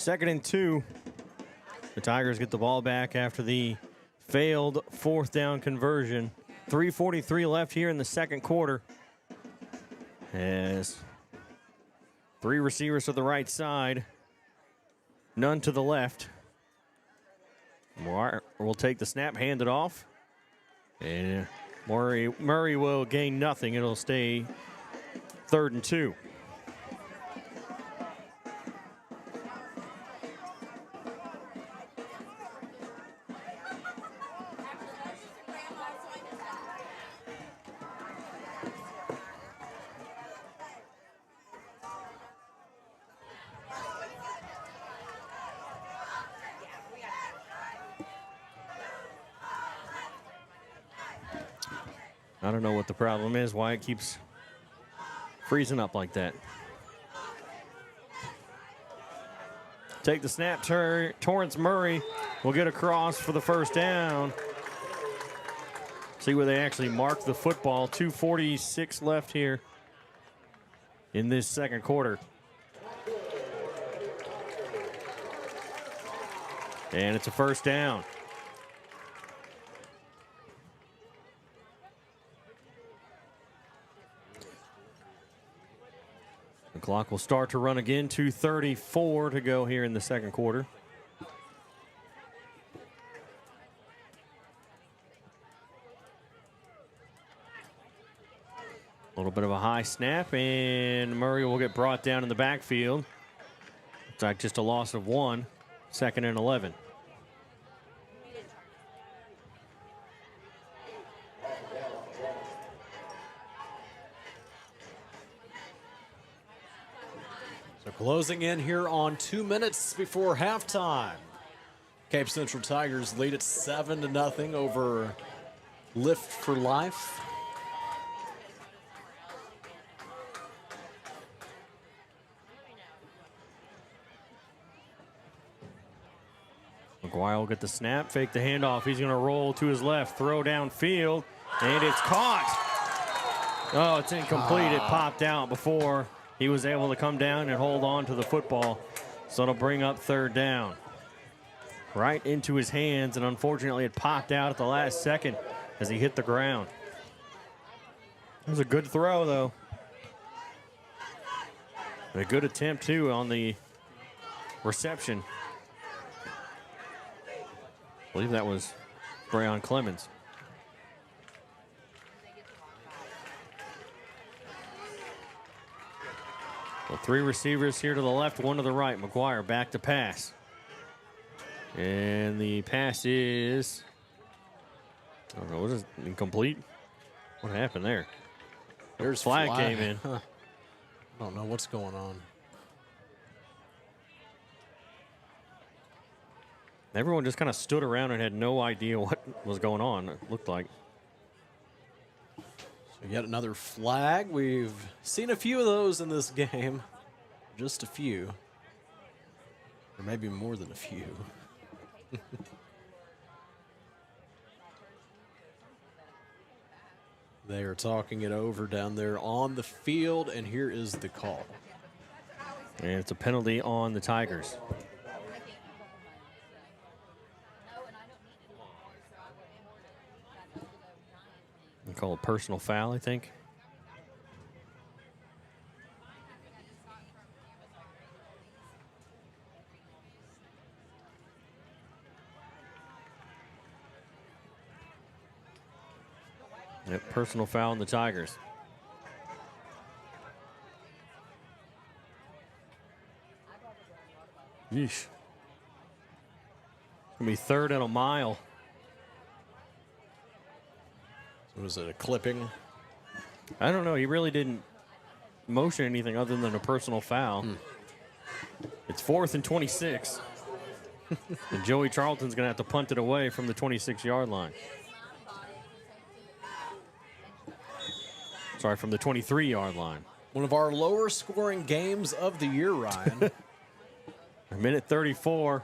2nd and 2. The Tigers get the ball back after the failed 4th down conversion. 3:43 left here in the second quarter. As 3 receivers to the right side, none to the left. Moore will take the snap, hand it off. And Murray will gain nothing. It'll stay 3rd and 2. I don't know what the problem is, why it keeps freezing up like that. Take the snap, Torrance Murray will get across for the 1st down. See where they actually mark the football. 2:46 left here in this second quarter. And it's a 1st down. The clock will start to run again. 2:34 to go here in the second quarter. A little bit of a high snap, and Murray will get brought down in the backfield. It's like just a loss of 1. 2nd and 11. So closing in here on 2 minutes before halftime. Cape Central Tigers lead at 7-0 over Lift for Life. McGuire will get the snap, fake the handoff. He's going to roll to his left, throw downfield, and it's caught. Oh, it's incomplete. It popped out before he was able to come down and hold on to the football. So it'll bring up 3rd down. Right into his hands, and unfortunately it popped out at the last second as he hit the ground. It was a good throw, though. And a good attempt, too, on the reception. I believe that was Brayon Clemens. So 3 receivers here to the left, 1 to the right. McGuire back to pass. And the pass is, I don't know, was it incomplete? What happened there? There's flag came in. Huh. I don't know what's going on. Everyone just kind of stood around and had no idea what was going on, it looked like. So yet another flag. We've seen a few of those in this game. Just a few. Or maybe more than a few. They are talking it over down there on the field, and here is the call. And it's a penalty on the Tigers. They call it personal foul, I think. Yep, personal foul on the Tigers. Yeesh. It's going to be 3rd and a mile. Was it a clipping? I don't know. He really didn't motion anything other than a personal foul. It's 4th and 26. And Joey Charlton's going to have to punt it away from the 26-yard line. Sorry, from the 23-yard line. One of our lower scoring games of the year, Ryan. A minute 34.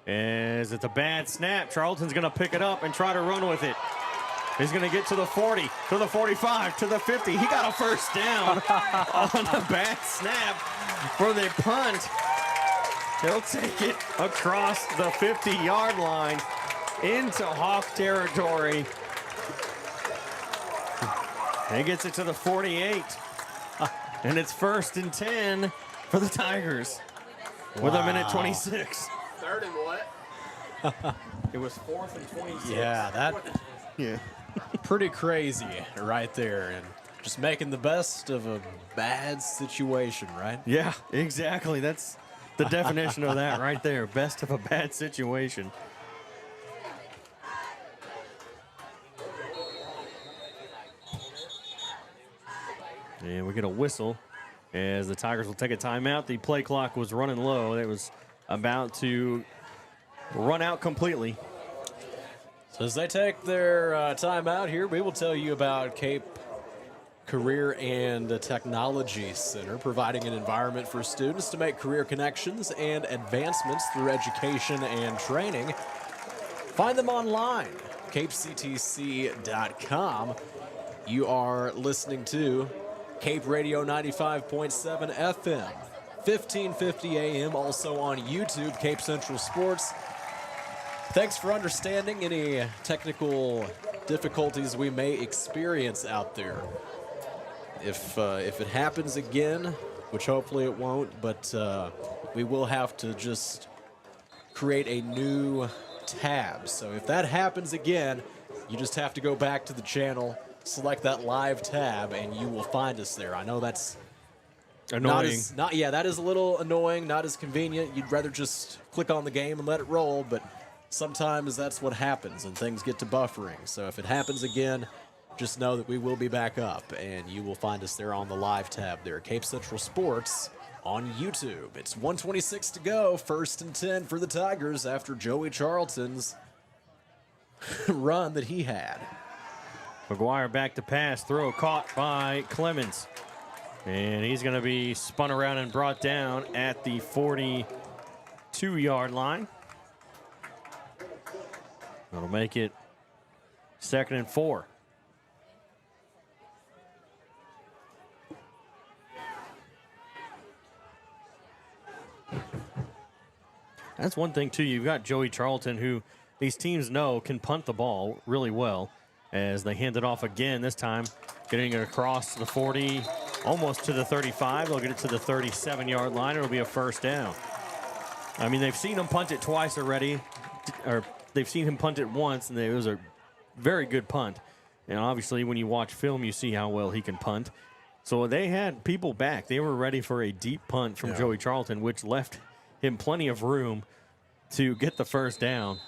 As it's a bad snap. Charlton's going to pick it up and try to run with it. He's going to get to the 40, to the 45, to the 50. He got a 1st down on a bad snap for the punt. He'll take it across the 50-yard line into Hawk territory. He gets it to the 48. And it's 1st and 10 for the Tigers with a minute 26. Third and what? It was 4th and 26. Yeah, Yeah. pretty crazy right there. And just making the best of a bad situation, right? Yeah, exactly. That's the definition of that right there. Best of a bad situation. And we get a whistle as the Tigers will take a timeout. The play clock was running low. It was about to run out completely. So as they take their timeout here, we will tell you about Cape Career and Technology Center, providing an environment for students to make career connections and advancements through education and training. Find them online, capectc.com. You are listening to Cape Radio 95.7 FM, 1550 AM, also on YouTube, Cape Central Sports. Thanks for understanding any technical difficulties we may experience out there. If it happens again, which hopefully it won't, but we will have to just create a new tab. So if that happens again, you just have to go back to the channel, select that live tab, and you will find us there. I know that's Annoying. that is a little annoying, not as convenient. You'd rather just click on the game and let it roll, but sometimes that's what happens and things get to buffering. So if it happens again, just know that we will be back up and you will find us there on the live tab there, Cape Central Sports on YouTube. It's 1:26 to go, 1st and 10 for the Tigers after Joey Charlton's run that he had. McGuire back to pass, throw caught by Clemens. And he's going to be spun around and brought down at the 42-yard line. That'll make it 2nd and 4. That's one thing, too. You've got Joey Charlton, who these teams know can punt the ball really well, as they hand it off again this time, getting it across the 40, almost to the 35. They'll get it to the 37-yard line. It'll be a 1st down. I mean, they've seen him punt it twice already, or they've seen him punt it once, and it was a very good punt. And obviously, when you watch film, you see how well he can punt. So they had people back. They were ready for a deep punt from Joey Charlton, which left him plenty of room to get the 1st down.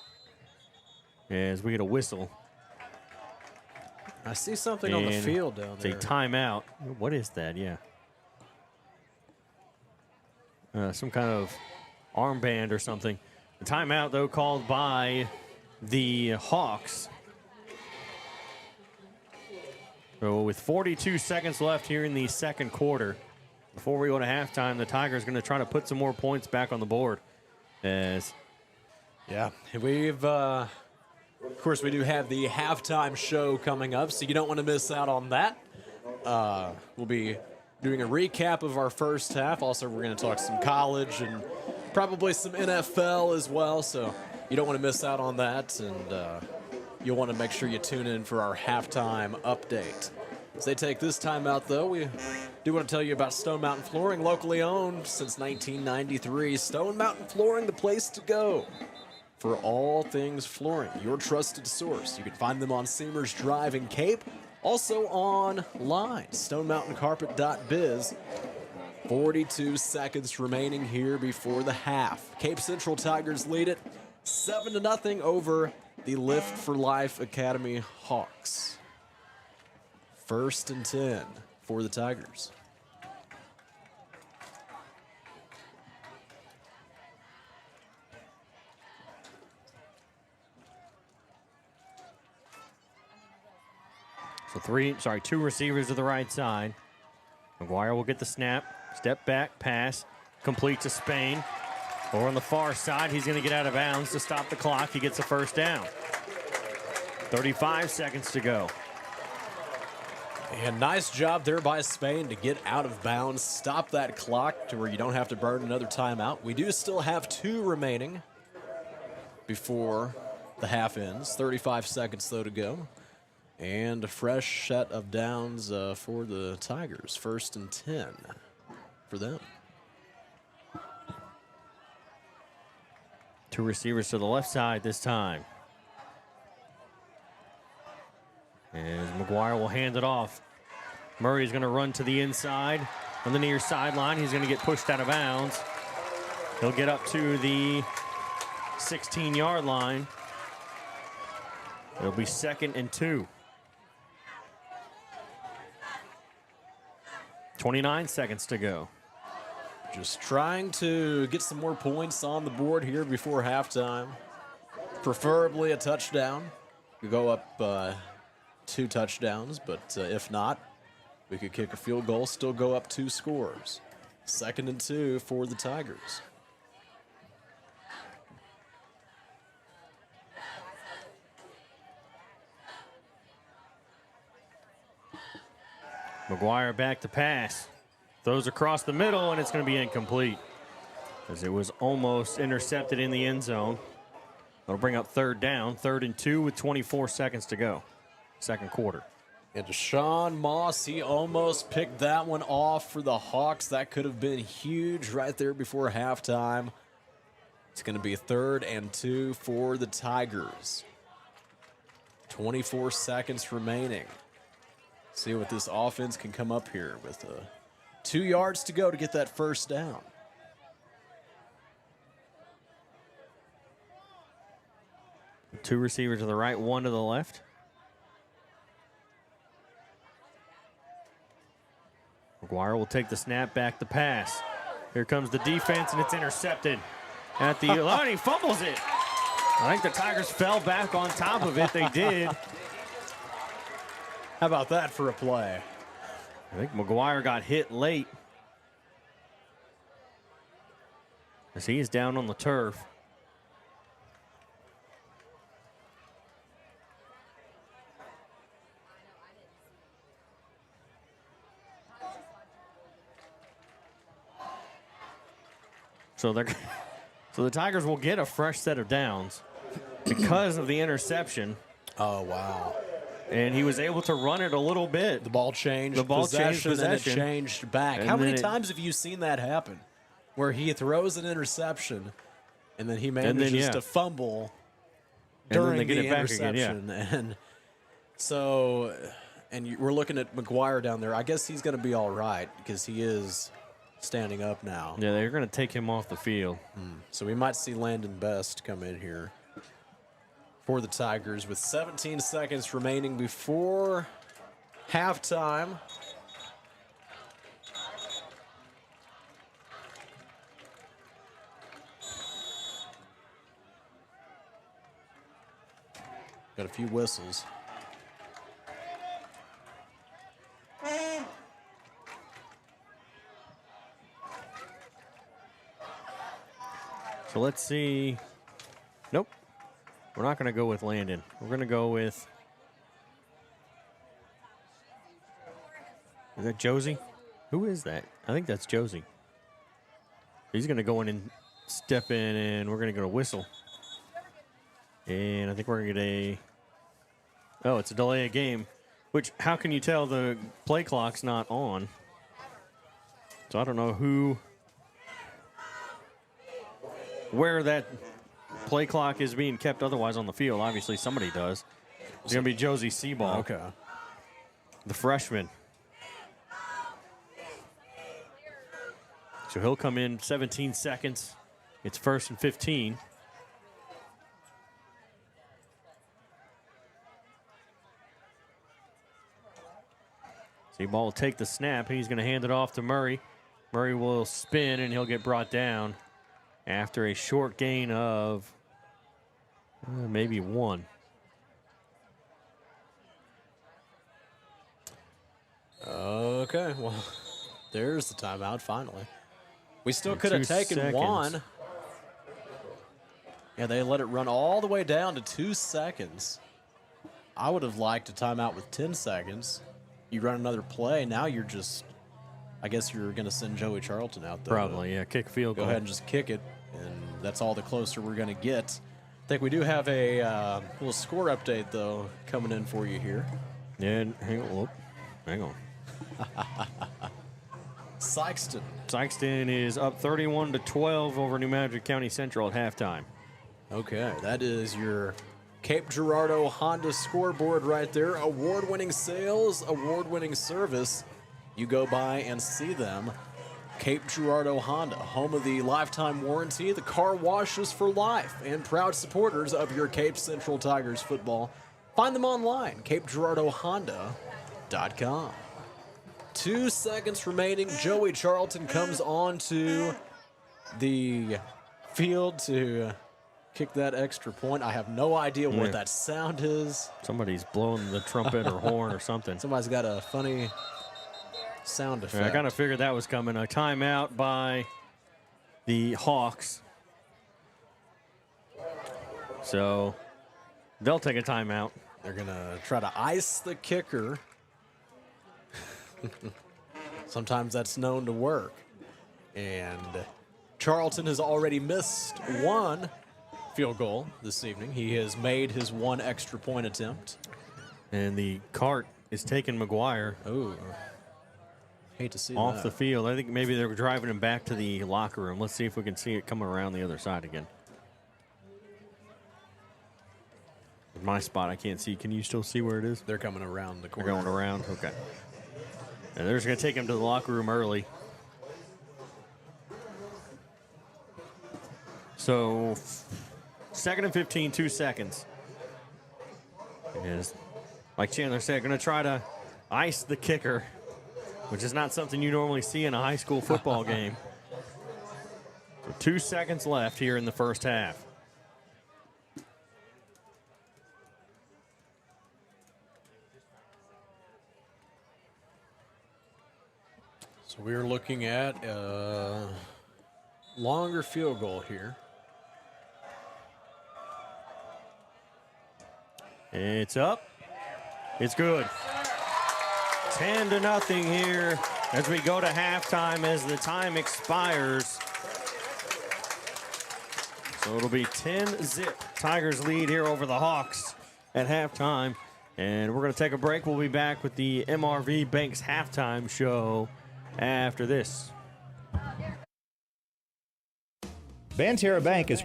As we get a whistle. I see something on the field down there. It's a timeout. What is that? Yeah. Some kind of armband or something. The timeout, though, called by the Hawks. So with 42 seconds left here in the 2nd quarter, before we go to halftime, the Tigers are going to try to put some more points back on the board. We've, of course, we do have the halftime show coming up, so you don't want to miss out on that. We'll be doing a recap of our first half. Also, we're going to talk some college and probably some NFL as well, so you don't want to miss out on that, and you'll want to make sure you tune in for our halftime update. As they take this time out, though, we do want to tell you about Stone Mountain Flooring, locally owned since 1993. Stone Mountain Flooring, the place to go for all things flooring, your trusted source. You can find them on Seamers Drive in Cape, also online, stonemountaincarpet.biz. 42 seconds remaining here before the half. Cape Central Tigers lead it 7-0 over the Lift for Life Academy Hawks. 1st and 10 for the Tigers. So two receivers to the right side. McGuire will get the snap, step back, pass, complete to Spain. Over on the far side, he's going to get out of bounds to stop the clock. He gets a 1st down. 35 seconds to go. And nice job there by Spain to get out of bounds, stop that clock to where you don't have to burn another timeout. We do still have 2 remaining before the half ends. 35 seconds, though, to go. And a fresh set of downs for the Tigers. 1st and 10 for them. 2 receivers to the left side this time. As McGuire will hand it off. Murray's going to run to the inside. On the near sideline, he's going to get pushed out of bounds. He'll get up to the 16-yard line. It'll be 2nd and 2. 29 seconds to go. Just trying to get some more points on the board here before halftime. Preferably a touchdown. We go up 2 touchdowns, but if not, we could kick a field goal, still go up 2 scores. 2nd and 2 for the Tigers. McGuire back to pass. Throws across the middle, and it's going to be incomplete as it was almost intercepted in the end zone. It'll bring up 3rd down, 3rd and 2 with 24 seconds to go. 2nd quarter. And Deshaun Moss, he almost picked that one off for the Hawks. That could have been huge right there before halftime. It's going to be 3rd and 2 for the Tigers. 24 seconds remaining. See what this offense can come up here with 2 yards to go to get that 1st down. Two receivers to the right, 1 to the left. McGuire will take the snap, back to pass. Here comes the defense, and it's intercepted at the line. He fumbles it. I think the Tigers fell back on top of it. They did. How about that for a play? I think McGuire got hit late as he is down on the turf. So the Tigers will get a fresh set of downs because of the interception. Oh, wow. And he was able to run it a little bit. The ball changed. The ball changed possession. And it possession. changed back. And How many then times have you seen that happen? Where he throws an interception, and then he manages to fumble during they get the it back again, interception. And so, we're looking at McGuire down there. I guess he's going to be all right because he is standing up now. Yeah, they're going to take him off the field. So we might see Landon Best come in here for the Tigers with 17 seconds remaining before halftime. Got a few whistles. So let's see. Nope. We're not going to go with Landon. We're going to go with. Is that Josie? Who is that? I think that's Josie. He's going to go in and step in, and we're going to go to whistle. And I think we're going to get a. Oh, it's a delay of game. Which, how can you tell the play clock's not on? So I don't know where that play clock is being kept otherwise on the field. Obviously, somebody does. It's going to be Josie Seaball. Okay. The freshman. So he'll come in 17 seconds. It's 1st and 15. Seaball will take the snap, and he's going to hand it off to Murray. Murray will spin, and he'll get brought down after a short gain of maybe 1. Okay, well, there's the timeout finally. We still And could have 2 taken seconds. 1. Yeah, they let it run all the way down to 2 seconds. I would have liked a timeout with 10 seconds. you run another play. Now you're just, I guess you're going to send Joey Charlton out there. Probably, yeah. Kick a field Go goal. ahead and just kick it, and that's all the closer we're going to get. I think we do have a little score update, though, coming in for you here. Yeah, hang on. Whoop. Hang on. Sykeston is up 31-12 over New Madrid County Central at halftime. Okay, that is your Cape Girardeau Honda scoreboard right there. Award-winning sales, award-winning service. You go by and see them. Cape Girardeau Honda, home of the lifetime warranty, the car washes for life, and proud supporters of your Cape Central Tigers football. Find them online, CapeGirardeauHonda.com. 2 seconds remaining. Joey Charlton comes on to the field to kick that extra point. I have no idea what that sound is. Somebody's blowing the trumpet or horn or something. Somebody's got a funny sound effect. Yeah, I kind of figured that was coming. A timeout by the Hawks. So they'll take a timeout. They're going to try to ice the kicker. Sometimes that's known to work. And Charlton has already missed one field goal this evening. He has made his one extra point attempt. And the cart is taking McGuire Oh, hate to see off that. the field. I think maybe they're driving him back to the locker room. Let's see if we can see it coming around the other side again. In my spot, I can't see. Can you still see where it is? They're coming around the They're corner. going around? Okay. And they're just going to take him to the locker room early. So, 2nd and 15, 2 seconds. Is, like Chandler said, going to try to ice the kicker, which is not something you normally see in a high school football game. So 2 seconds left here in the first half. So we're looking at a longer field goal here. It's up. It's good. 10-0 here as we go to halftime as the time expires. So it'll be 10-zip. Tigers lead here over the Hawks at halftime. And we're going to take a break. We'll be back with the MRV Banks halftime show after this. Banterra Bank is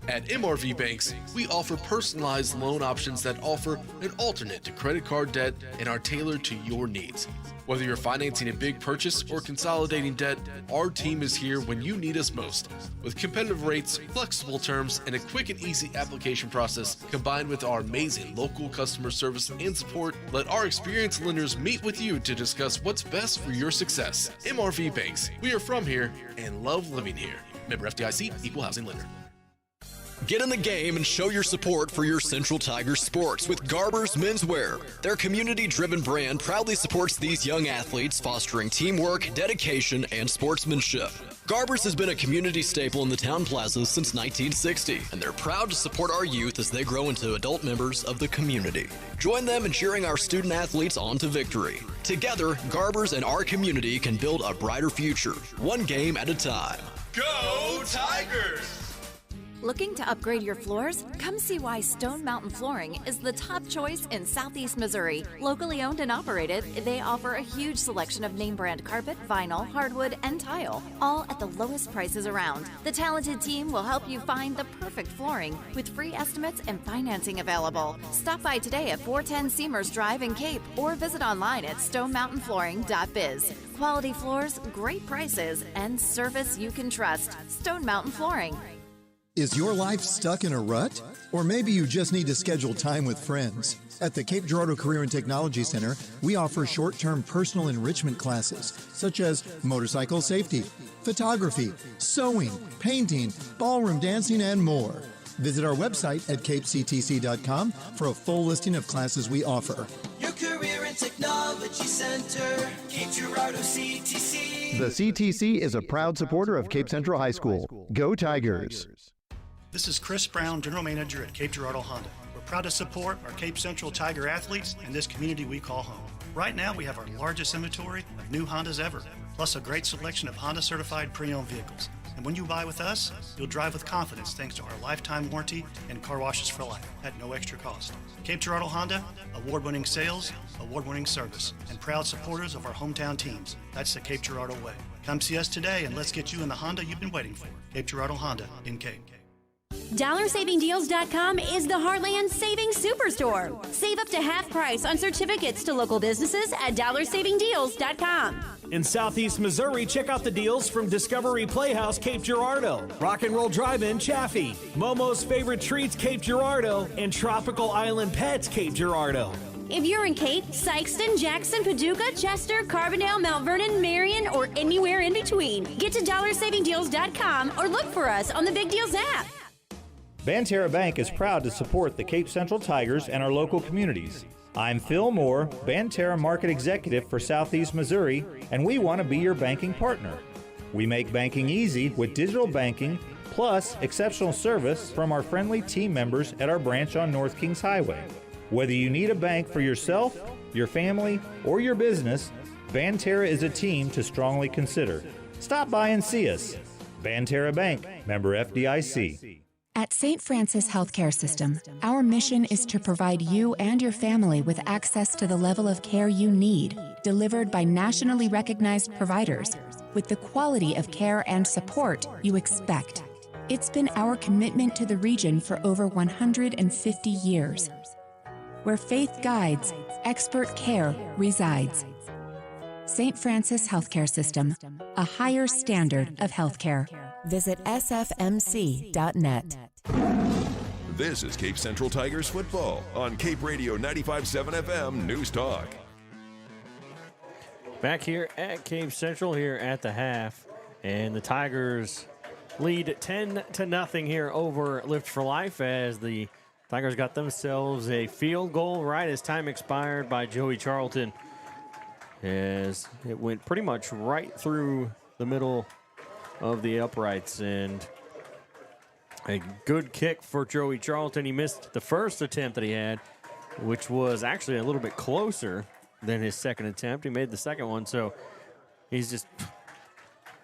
At MRV Banks, we offer personalized loan options that offer an alternate to credit card debt and are tailored to your needs. Whether you're financing a big purchase or consolidating debt, our team is here when you need us most. With competitive rates, flexible terms, and a quick and easy application process, combined with our amazing local customer service and support, let our experienced lenders meet with you to discuss what's best for your success. MRV Banks, we are from here and love living here. Member FDIC, Equal Housing Lender. Get in the game and show your support for your Central Tigers sports with Garber's Menswear. Their community-driven brand proudly supports these young athletes, fostering teamwork, dedication, and sportsmanship. Garber's has been a community staple in the town plaza since 1960, and they're proud to support our youth as they grow into adult members of the community. Join them in cheering our student athletes on to victory. Together, Garber's and our community can build a brighter future, one game at a time. Go Tigers! Looking to upgrade your floors? Come see why Stone Mountain Flooring is the top choice in Southeast Missouri. Locally owned and operated, they offer a huge selection of name brand carpet, vinyl, hardwood, and tile, all at the lowest prices around. The talented team will help you find the perfect flooring with free estimates and financing available. Stop by today at 410 Seamers Drive in Cape or visit online at stonemountainflooring.biz. Quality floors, great prices, and service you can trust. Stone Mountain Flooring. Is your life stuck in a rut? Or maybe you just need to schedule time with friends. At the Cape Girardeau Career and Technology Center, we offer short-term personal enrichment classes, such as motorcycle safety, photography, sewing, painting, ballroom dancing, and more. Visit our website at capectc.com for a full listing of classes we offer. Your Career and Technology Center, Cape Girardeau CTC. The CTC is a proud supporter of Cape Central High School. Go Tigers! This is Chris Brown, General Manager at Cape Girardeau Honda. We're proud to support our Cape Central Tiger athletes and this community we call home. Right now, we have our largest inventory of new Hondas ever, plus a great selection of Honda certified pre-owned vehicles. And when you buy with us, you'll drive with confidence thanks to our lifetime warranty and car washes for life at no extra cost. Cape Girardeau Honda, award-winning sales, award-winning service, and proud supporters of our hometown teams. That's the Cape Girardeau way. Come see us today and let's get you in the Honda you've been waiting for. Cape Girardeau Honda in Cape. DollarSavingDeals.com is the Heartland Savings Superstore. Save up to half price on certificates to local businesses at DollarSavingDeals.com. In Southeast Missouri, check out the deals from Discovery Playhouse Cape Girardeau, Rock and Roll Drive-In Chaffee, Momo's Favorite Treats Cape Girardeau, and Tropical Island Pets Cape Girardeau. If you're in Cape, Sykeston, Jackson, Paducah, Chester, Carbondale, Mount Vernon, Marion, or anywhere in between, get to DollarSavingDeals.com or look for us on the Big Deals app. Banterra Bank is proud to support the Cape Central Tigers and our local communities. I'm Phil Moore, Banterra Market Executive for Southeast Missouri, and we want to be your banking partner. We make banking easy with digital banking, plus exceptional service from our friendly team members at our branch on North Kings Highway. Whether you need a bank for yourself, your family, or your business, Banterra is a team to strongly consider. Stop by and see us. Banterra Bank, member FDIC. At St. Francis Healthcare System, our mission is to provide you and your family with access to the level of care you need, delivered by nationally recognized providers, with the quality of care and support you expect. It's been our commitment to the region for over 150 years. Where faith guides, expert care resides. St. Francis Healthcare System, a higher standard of healthcare. Visit sfmc.net. This is Cape Central Tigers football on Cape Radio 95.7 FM News Talk. Back here at Cape Central here at the half, and the Tigers lead 10-0 here over Lift for Life as the Tigers got themselves a field goal right as time expired by Joey Charlton, as it went pretty much right through the middle of the uprights, and a good kick for Joey Charlton. He missed the first attempt that he had, which was actually a little bit closer than his second attempt. He made the second one, so he's just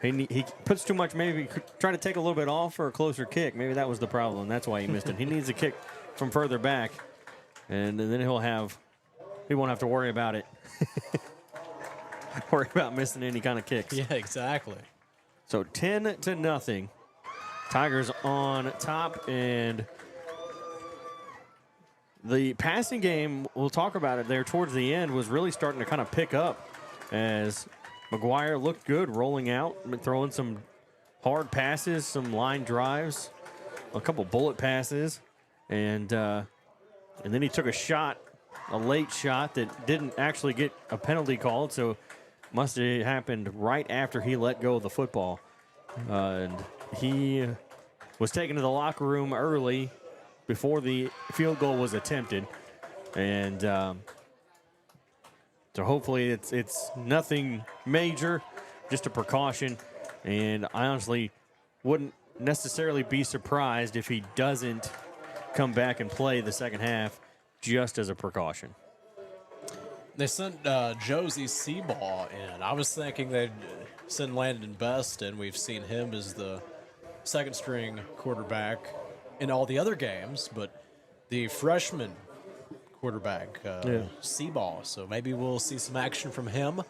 he puts too much, maybe trying to take a little bit off for a closer kick. Maybe that was the problem. That's why he missed it. He needs a kick from further back, and then he won't have to worry about it. Worry about missing any kind of kicks. Yeah, exactly. So 10-0. Tigers on top, and the passing game, we'll talk about it there towards the end, was really starting to kind of pick up as McGuire looked good rolling out, throwing some hard passes, some line drives, a couple bullet passes, and then he took a late shot that didn't actually get a penalty called, so must have happened right after he let go of the football. And he was taken to the locker room early before the field goal was attempted. And so hopefully it's nothing major, just a precaution. And I honestly wouldn't necessarily be surprised if he doesn't come back and play the second half just as a precaution. They sent Josie Seabaugh in. I was thinking they'd send Landon Best, and we've seen him as the second-string quarterback in all the other games, but the freshman quarterback, Seabaugh. So maybe we'll see some action from him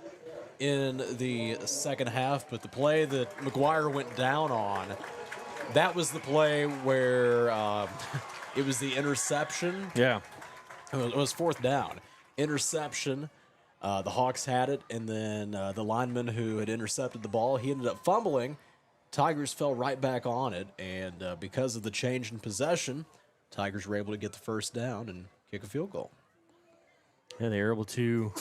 in the second half. But the play that McGuire went down on, that was the play where it was the interception. Yeah. It was fourth down. Interception. The Hawks had it, and then the lineman who had intercepted the ball, he ended up fumbling. Tigers fell right back on it, and because of the change in possession, Tigers were able to get the first down and kick a field goal. Yeah, they were able to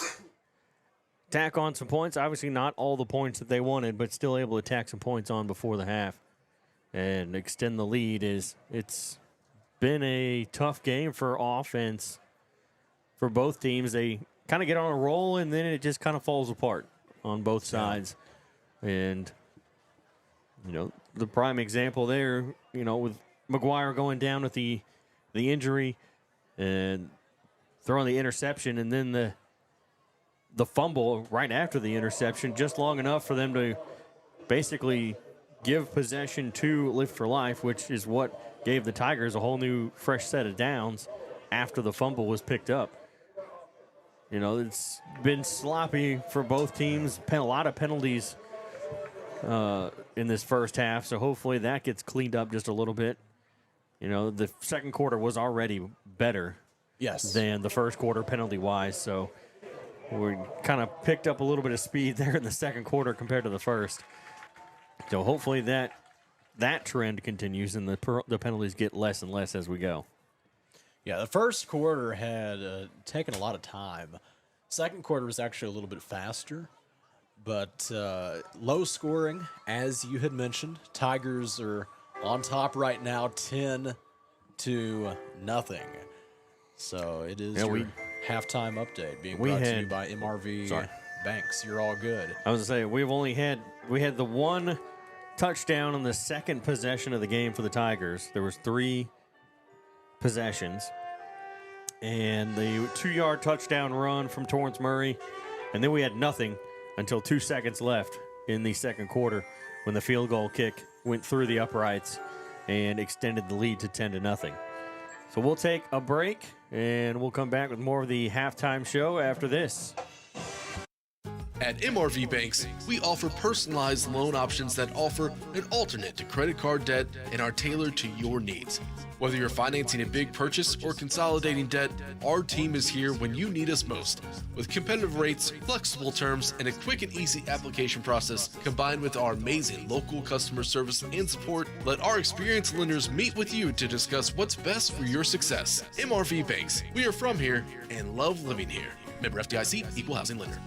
tack on some points. Obviously not all the points that they wanted, but still able to tack some points on before the half and extend the lead. It's been a tough game for offense for both teams. They kind of get on a roll, and then it just kind of falls apart on both sides. And, the prime example there, with McGuire going down with the injury and throwing the interception, and then the fumble right after the interception, just long enough for them to basically give possession to Lift for Life, which is what gave the Tigers a whole new fresh set of downs after the fumble was picked up. You know, it's been sloppy for both teams, a lot of penalties in this first half, so hopefully that gets cleaned up just a little bit. You know, the second quarter was already better than the first quarter penalty-wise, so we kind of picked up a little bit of speed there in the second quarter compared to the first. So hopefully that trend continues and the penalties get less and less as we go. Yeah, the first quarter had taken a lot of time. Second quarter was actually a little bit faster, but low scoring, as you had mentioned. Tigers are on top right now, 10-0. So it is your halftime update being brought to you by MRV Banks. You're all good. I was going to say, we had the one touchdown on the second possession of the game for the Tigers. There was 3 possessions. And the 2-yard touchdown run from Torrance Murray. And then we had nothing until 2 seconds left in the second quarter when the field goal kick went through the uprights and extended the lead to 10-0. So we'll take a break, and we'll come back with more of the halftime show after this. At MRV Banks, we offer personalized loan options that offer an alternate to credit card debt and are tailored to your needs. Whether you're financing a big purchase or consolidating debt, our team is here when you need us most. With competitive rates, flexible terms, and a quick and easy application process, combined with our amazing local customer service and support, let our experienced lenders meet with you to discuss what's best for your success. MRV Banks, we are from here and love living here. Member FDIC, Equal Housing Lender.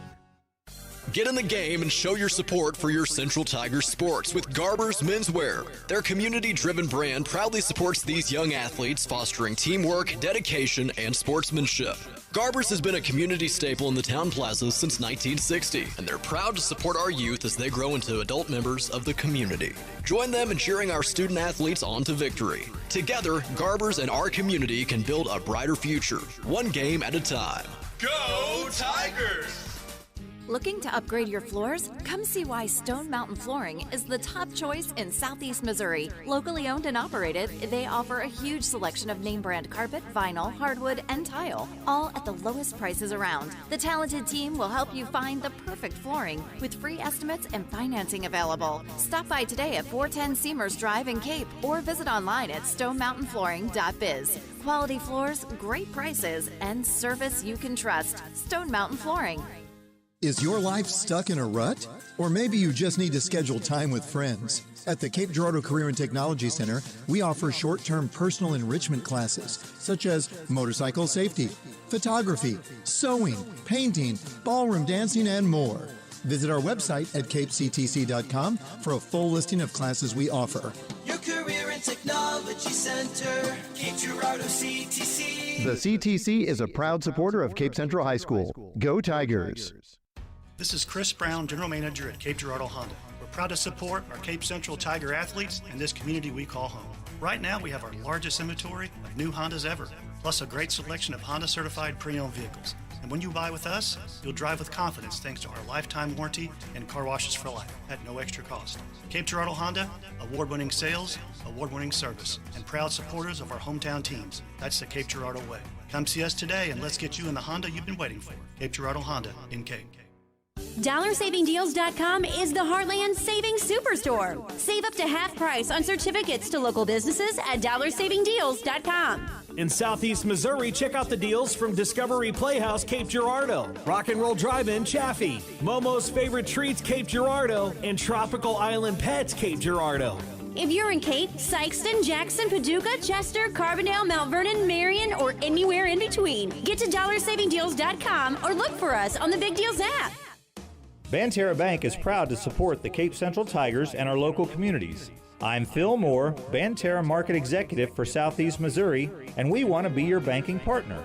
Get in the game and show your support for your Central Tigers sports with Garber's Menswear. Their community-driven brand proudly supports these young athletes, fostering teamwork, dedication, and sportsmanship. Garber's has been a community staple in the town plaza since 1960, and they're proud to support our youth as they grow into adult members of the community. Join them in cheering our student athletes on to victory. Together, Garber's and our community can build a brighter future, one game at a time. Go Tigers! Looking to upgrade your floors? Come see why Stone Mountain Flooring is the top choice in Southeast Missouri. Locally owned and operated, they offer a huge selection of name brand carpet, vinyl, hardwood, and tile, all at the lowest prices around. The talented team will help you find the perfect flooring with free estimates and financing available. Stop by today at 410 Seamers Drive in Cape or visit online at stonemountainflooring.biz. Quality floors, great prices, and service you can trust. Stone Mountain Flooring. Is your life stuck in a rut? Or maybe you just need to schedule time with friends. At the Cape Girardeau Career and Technology Center, we offer short-term personal enrichment classes such as motorcycle safety, photography, sewing, painting, ballroom dancing, and more. Visit our website at capectc.com for a full listing of classes we offer. Your Career and Technology Center, Cape Girardeau CTC. The CTC is a proud supporter of Cape Central High School. Go Tigers! This is Chris Brown, General Manager at Cape Girardeau Honda. We're proud to support our Cape Central Tiger athletes and this community we call home. Right now, we have our largest inventory of new Hondas ever, plus a great selection of Honda certified pre-owned vehicles. And when you buy with us, you'll drive with confidence thanks to our lifetime warranty and car washes for life at no extra cost. Cape Girardeau Honda, award-winning sales, award-winning service, and proud supporters of our hometown teams. That's the Cape Girardeau way. Come see us today and let's get you in the Honda you've been waiting for. Cape Girardeau Honda in Cape. DollarSavingDeals.com is the Heartland Savings Superstore. Save up to half price on certificates to local businesses at DollarSavingDeals.com. In Southeast Missouri, check out the deals from Discovery Playhouse Cape Girardeau, Rock and Roll Drive-In Chaffee, Momo's Favorite Treats Cape Girardeau, and Tropical Island Pets Cape Girardeau. If you're in Cape, Sykeston, Jackson, Paducah, Chester, Carbondale, Mount Vernon, Marion, or anywhere in between, get to DollarSavingDeals.com or look for us on the Big Deals app. Banterra Bank is proud to support the Cape Central Tigers and our local communities. I'm Phil Moore, Banterra Market Executive for Southeast Missouri, and we want to be your banking partner.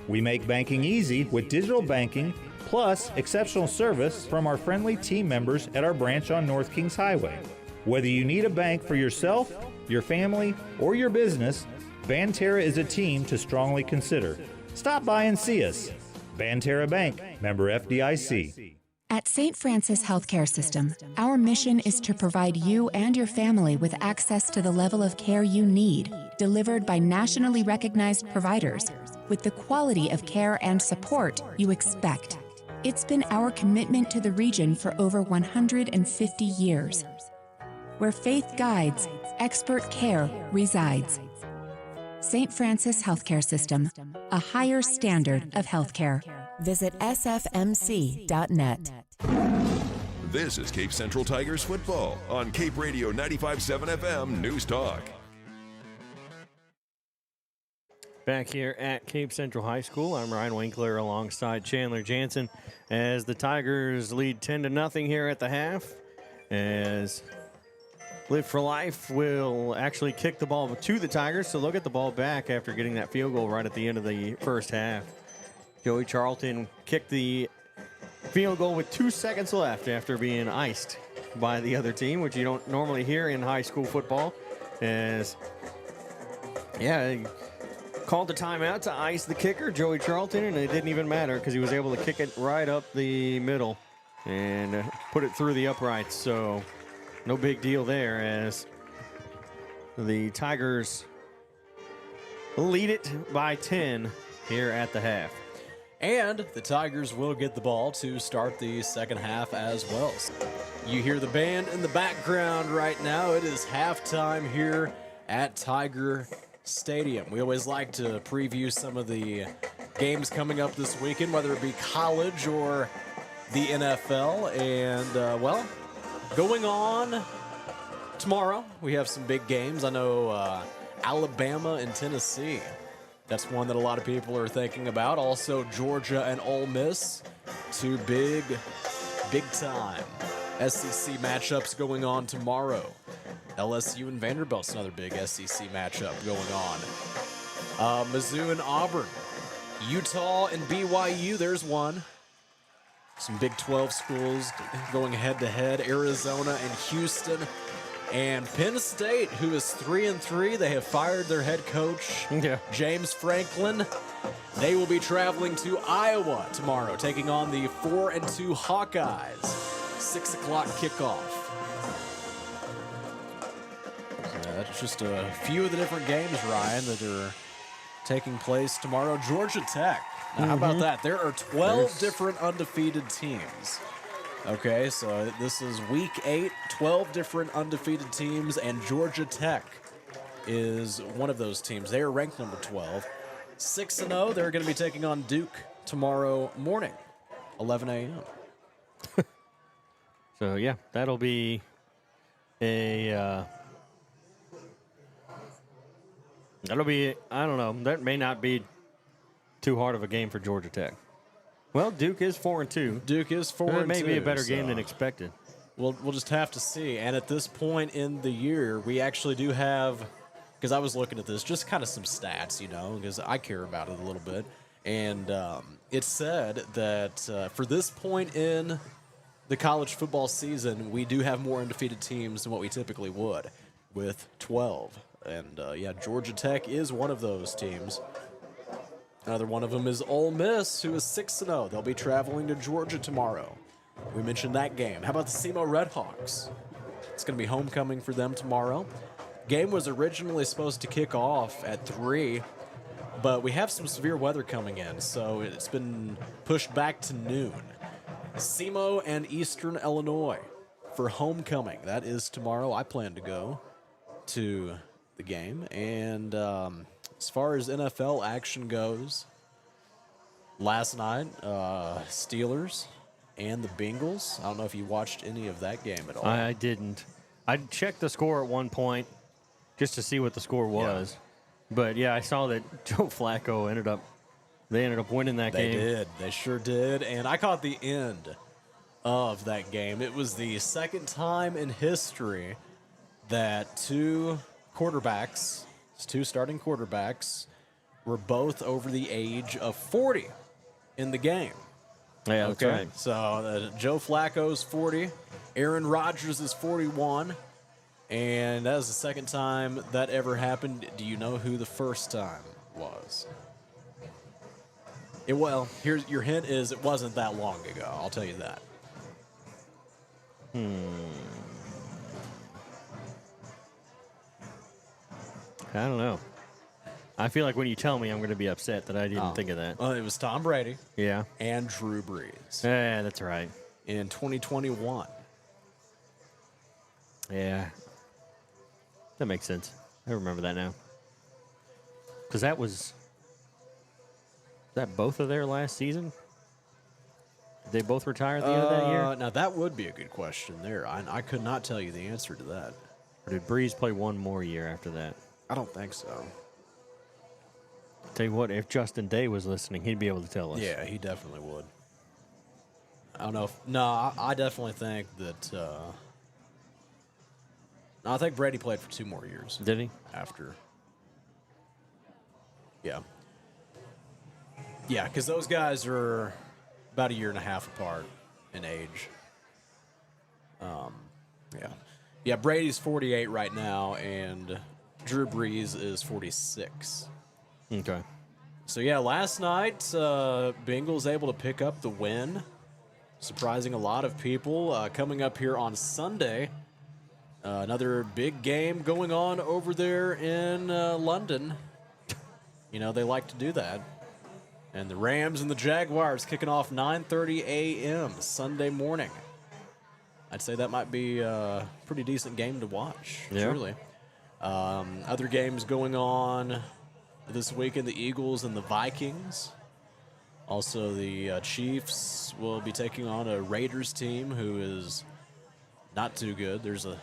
We make banking easy with digital banking, plus exceptional service from our friendly team members at our branch on North Kings Highway. Whether you need a bank for yourself, your family, or your business, Banterra is a team to strongly consider. Stop by and see us. Banterra Bank, member FDIC. At St. Francis Healthcare System, our mission is to provide you and your family with access to the level of care you need, delivered by nationally recognized providers, with the quality of care and support you expect. It's been our commitment to the region for over 150 years. Where faith guides, expert care resides. St. Francis Healthcare System, a higher standard of healthcare. Visit sfmc.net. This is Cape Central Tigers football on Cape Radio 95.7 FM News Talk. Back here at Cape Central High School, I'm Ryan Winkler alongside Chandler Jansen as the Tigers lead 10-0 here at the half. As Live for Life will actually kick the ball to the Tigers, so they'll get the ball back after getting that field goal right at the end of the first half. Joey Charlton kicked the field goal with 2 seconds left after being iced by the other team, which you don't normally hear in high school football. As, yeah, called the timeout to ice the kicker, Joey Charlton, and it didn't even matter because he was able to kick it right up the middle and put it through the uprights. So no big deal there as the Tigers lead it by 10 here at the half. And the Tigers will get the ball to start the second half as well. You hear the band in the background right now. It is halftime here at Tiger Stadium. We always like to preview some of the games coming up this weekend, whether it be college or the NFL. And, well, going on tomorrow, we have some big games. I know Alabama and Tennessee. That's one that a lot of people are thinking about. Also, Georgia and Ole Miss. Two big time SEC matchups going on tomorrow. LSU and Vanderbilt's another big SEC matchup going on. Mizzou and Auburn. Utah and BYU, there's one. Some Big 12 schools going head-to-head. Arizona and Houston. And Penn State, who is 3-3, they have fired their head coach, James Franklin. They will be traveling to Iowa tomorrow, taking on the 4-2 Hawkeyes. 6 o'clock kickoff. That's just a few of the different games, Ryan, that are taking place tomorrow. Georgia Tech. Now, how about that? There are 12 different undefeated teams. Okay, so this is week 8, 12 different undefeated teams, and Georgia Tech is one of those teams. They are ranked number 12. 6-0, they're going to be taking on Duke tomorrow morning, 11 a.m. So, yeah, that'll be I don't know, that may not be too hard of a game for Georgia Tech. Well, Duke is 4-2. Duke is 4-2. It may be a better game than expected. We'll just have to see. And at this point in the year, we actually do have, because I was looking at this, just kind of some stats, you know, because I care about it a little bit. And it said that for this point in the college football season, we do have more undefeated teams than what we typically would, with 12. And, yeah, Georgia Tech is one of those teams. Another one of them is Ole Miss, who is 6-0. They'll be traveling to Georgia tomorrow. We mentioned that game. How about the SEMO Redhawks? It's going to be homecoming for them tomorrow. Game was originally supposed to kick off at 3, but we have some severe weather coming in, so it's been pushed back to noon. SEMO and Eastern Illinois for homecoming. That is tomorrow. I plan to go to the game. And as far as NFL action goes, last night, Steelers and the Bengals. I don't know if you watched any of that game at all. I didn't. I checked the score at one point just to see what the score was. Yeah. But, yeah, I saw that Joe Flacco ended up winning that game. They did. They sure did. And I caught the end of that game. It was the second time in history that two starting quarterbacks were both over the age of 40 in the game. Yeah, that's right. So Joe Flacco's 40, Aaron Rodgers is 41, and that was the second time that ever happened. Do you know who the first time was? Well, here's your hint is it wasn't that long ago. I'll tell you that. I don't know. I feel like when you tell me, I'm going to be upset that I didn't think of that. Well, it was Tom Brady. Yeah. And Drew Brees. Yeah, that's right. In 2021. Yeah. That makes sense. I remember that now. Because that was both of their last season? Did they both retire at the end of that year? Now, that would be a good question there. I could not tell you the answer to that. Or did Breeze play one more year after that? I don't think so. Tell you what, if Justin Day was listening, he'd be able to tell us. Yeah, he definitely would. I don't know if... No, I definitely think that... I think Brady played for 2 more years. Did he? After. Yeah. Yeah, because those guys are about 1.5 years apart in age. Yeah. Yeah, Brady's 48 right now, and Drew Brees is 46. Okay. So, yeah, last night, Bengals able to pick up the win, surprising a lot of people. Coming up here on Sunday, another big game going on over there in London. You know, they like to do that. And the Rams and the Jaguars kicking off 9:30 a.m. Sunday morning. I'd say that might be a pretty decent game to watch, truly. Other games going on this weekend, the Eagles and the Vikings. Also, the Chiefs will be taking on a Raiders team who is not too good. There's a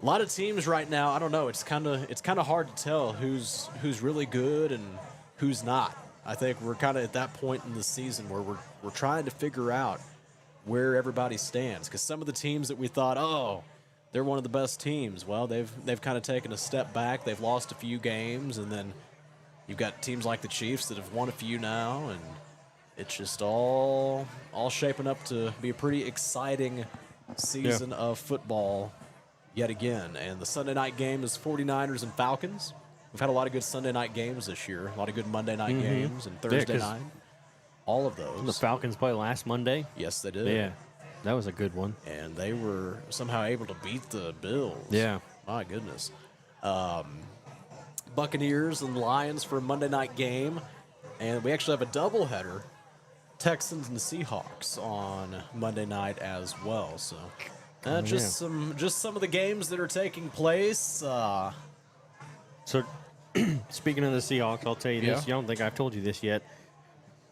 lot of teams right now. I don't know. It's kind of hard to tell who's really good and who's not. I think we're kind of at that point in the season where we're trying to figure out where everybody stands, because some of the teams that we thought, oh, they're one of the best teams, well, they've kind of taken a step back. They've lost a few games, and then you've got teams like the Chiefs that have won a few now, and it's just all shaping up to be a pretty exciting season of football yet again. And the Sunday night game is 49ers and Falcons. We've had a lot of good Sunday night games this year, a lot of good Monday night games and Thursday night. All of those. The Falcons play last Monday? Yes, they did. Yeah, that was a good one. And they were somehow able to beat the Bills. Yeah. My goodness. Buccaneers and Lions for a Monday night game. And we actually have a doubleheader, Texans and the Seahawks on Monday night as well. So just some of the games that are taking place. So speaking of the Seahawks, I'll tell you this. You don't think I've told you this yet.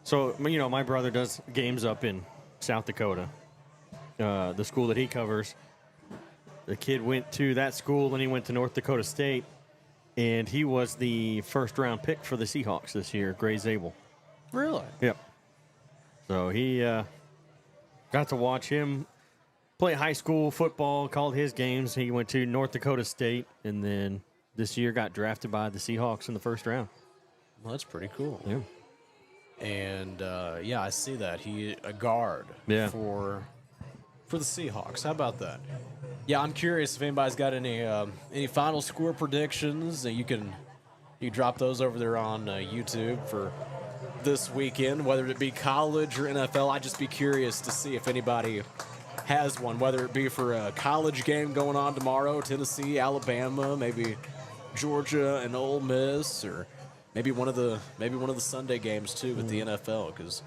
So, you know, my brother does games up in South Dakota, the school that he covers. The kid went to that school, and he went to North Dakota State, and he was the first-round pick for the Seahawks this year, Gray Zabel. Really? Yep. So he got to watch him play high school football, called his games. He went to North Dakota State, and then this year got drafted by the Seahawks in the first round. Well, that's pretty cool. Yeah. And, I see that. He a guard for the Seahawks. How about that? Yeah, I'm curious if anybody's got any final score predictions. You can drop those over there on YouTube for this weekend, whether it be college or NFL. I'd just be curious to see if anybody has one, whether it be for a college game going on tomorrow, Tennessee, Alabama, maybe Georgia and Ole Miss, or maybe one of the Sunday games too with the NFL, because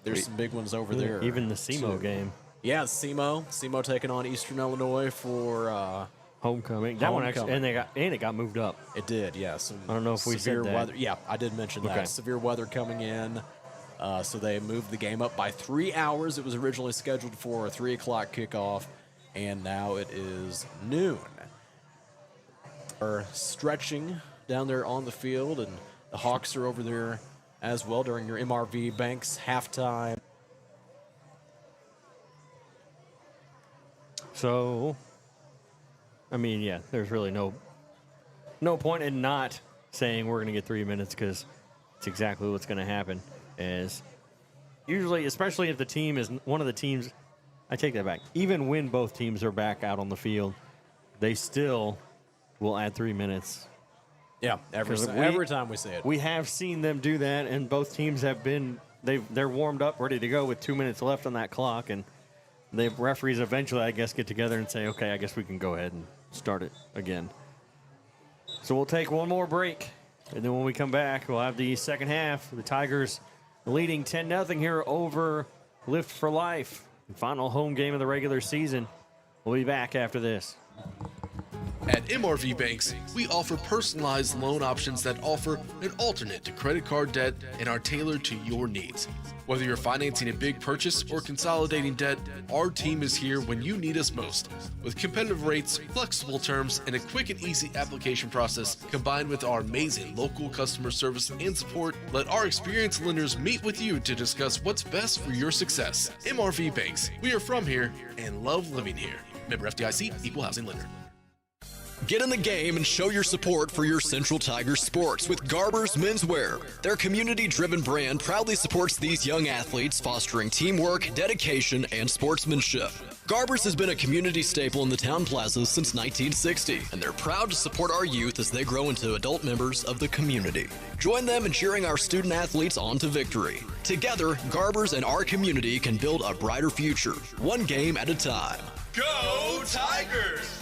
there's some big ones over there. Even the SEMO game. Yeah, SEMO taking on Eastern Illinois for homecoming. That one actually, and it got moved up. It did, yeah. I don't know if we said that. Weather. Yeah, I did mention that. Okay. Severe weather coming in, so they moved the game up by 3 hours. It was originally scheduled for a 3 o'clock kickoff, and now it is noon. Are stretching down there on the field, and the Hawks are over there as well during your MRV Banks halftime. So, I mean, yeah, there's really no point in not saying we're going to get 3 minutes, because it's exactly what's going to happen. As usually, especially if the team is one of the teams, I take that back. Even when both teams are back out on the field, they still will add 3 minutes. Yeah, every time we say it. We have seen them do that, and both teams have been they're warmed up, ready to go with 2 minutes left on that clock, and the referees eventually, I guess, get together and say, okay, I guess we can go ahead and start it again. So we'll take one more break, and then when we come back, we'll have the second half. The Tigers leading 10-0 here over Lift for Life. The final home game of the regular season. We'll be back after this. At MRV Banks, we offer personalized loan options that offer an alternate to credit card debt and are tailored to your needs. Whether you're financing a big purchase or consolidating debt, our team is here when you need us most. With competitive rates, flexible terms, and a quick and easy application process, combined with our amazing local customer service and support, let our experienced lenders meet with you to discuss what's best for your success. MRV Banks, we are from here and love living here. Member FDIC, Equal Housing Lender. Get in the game and show your support for your Central Tigers sports with Garber's Menswear. Their community-driven brand proudly supports these young athletes, fostering teamwork, dedication, and sportsmanship. Garber's has been a community staple in the town plazas since 1960, and they're proud to support our youth as they grow into adult members of the community. Join them in cheering our student athletes on to victory. Together, Garber's and our community can build a brighter future, one game at a time. Go Tigers!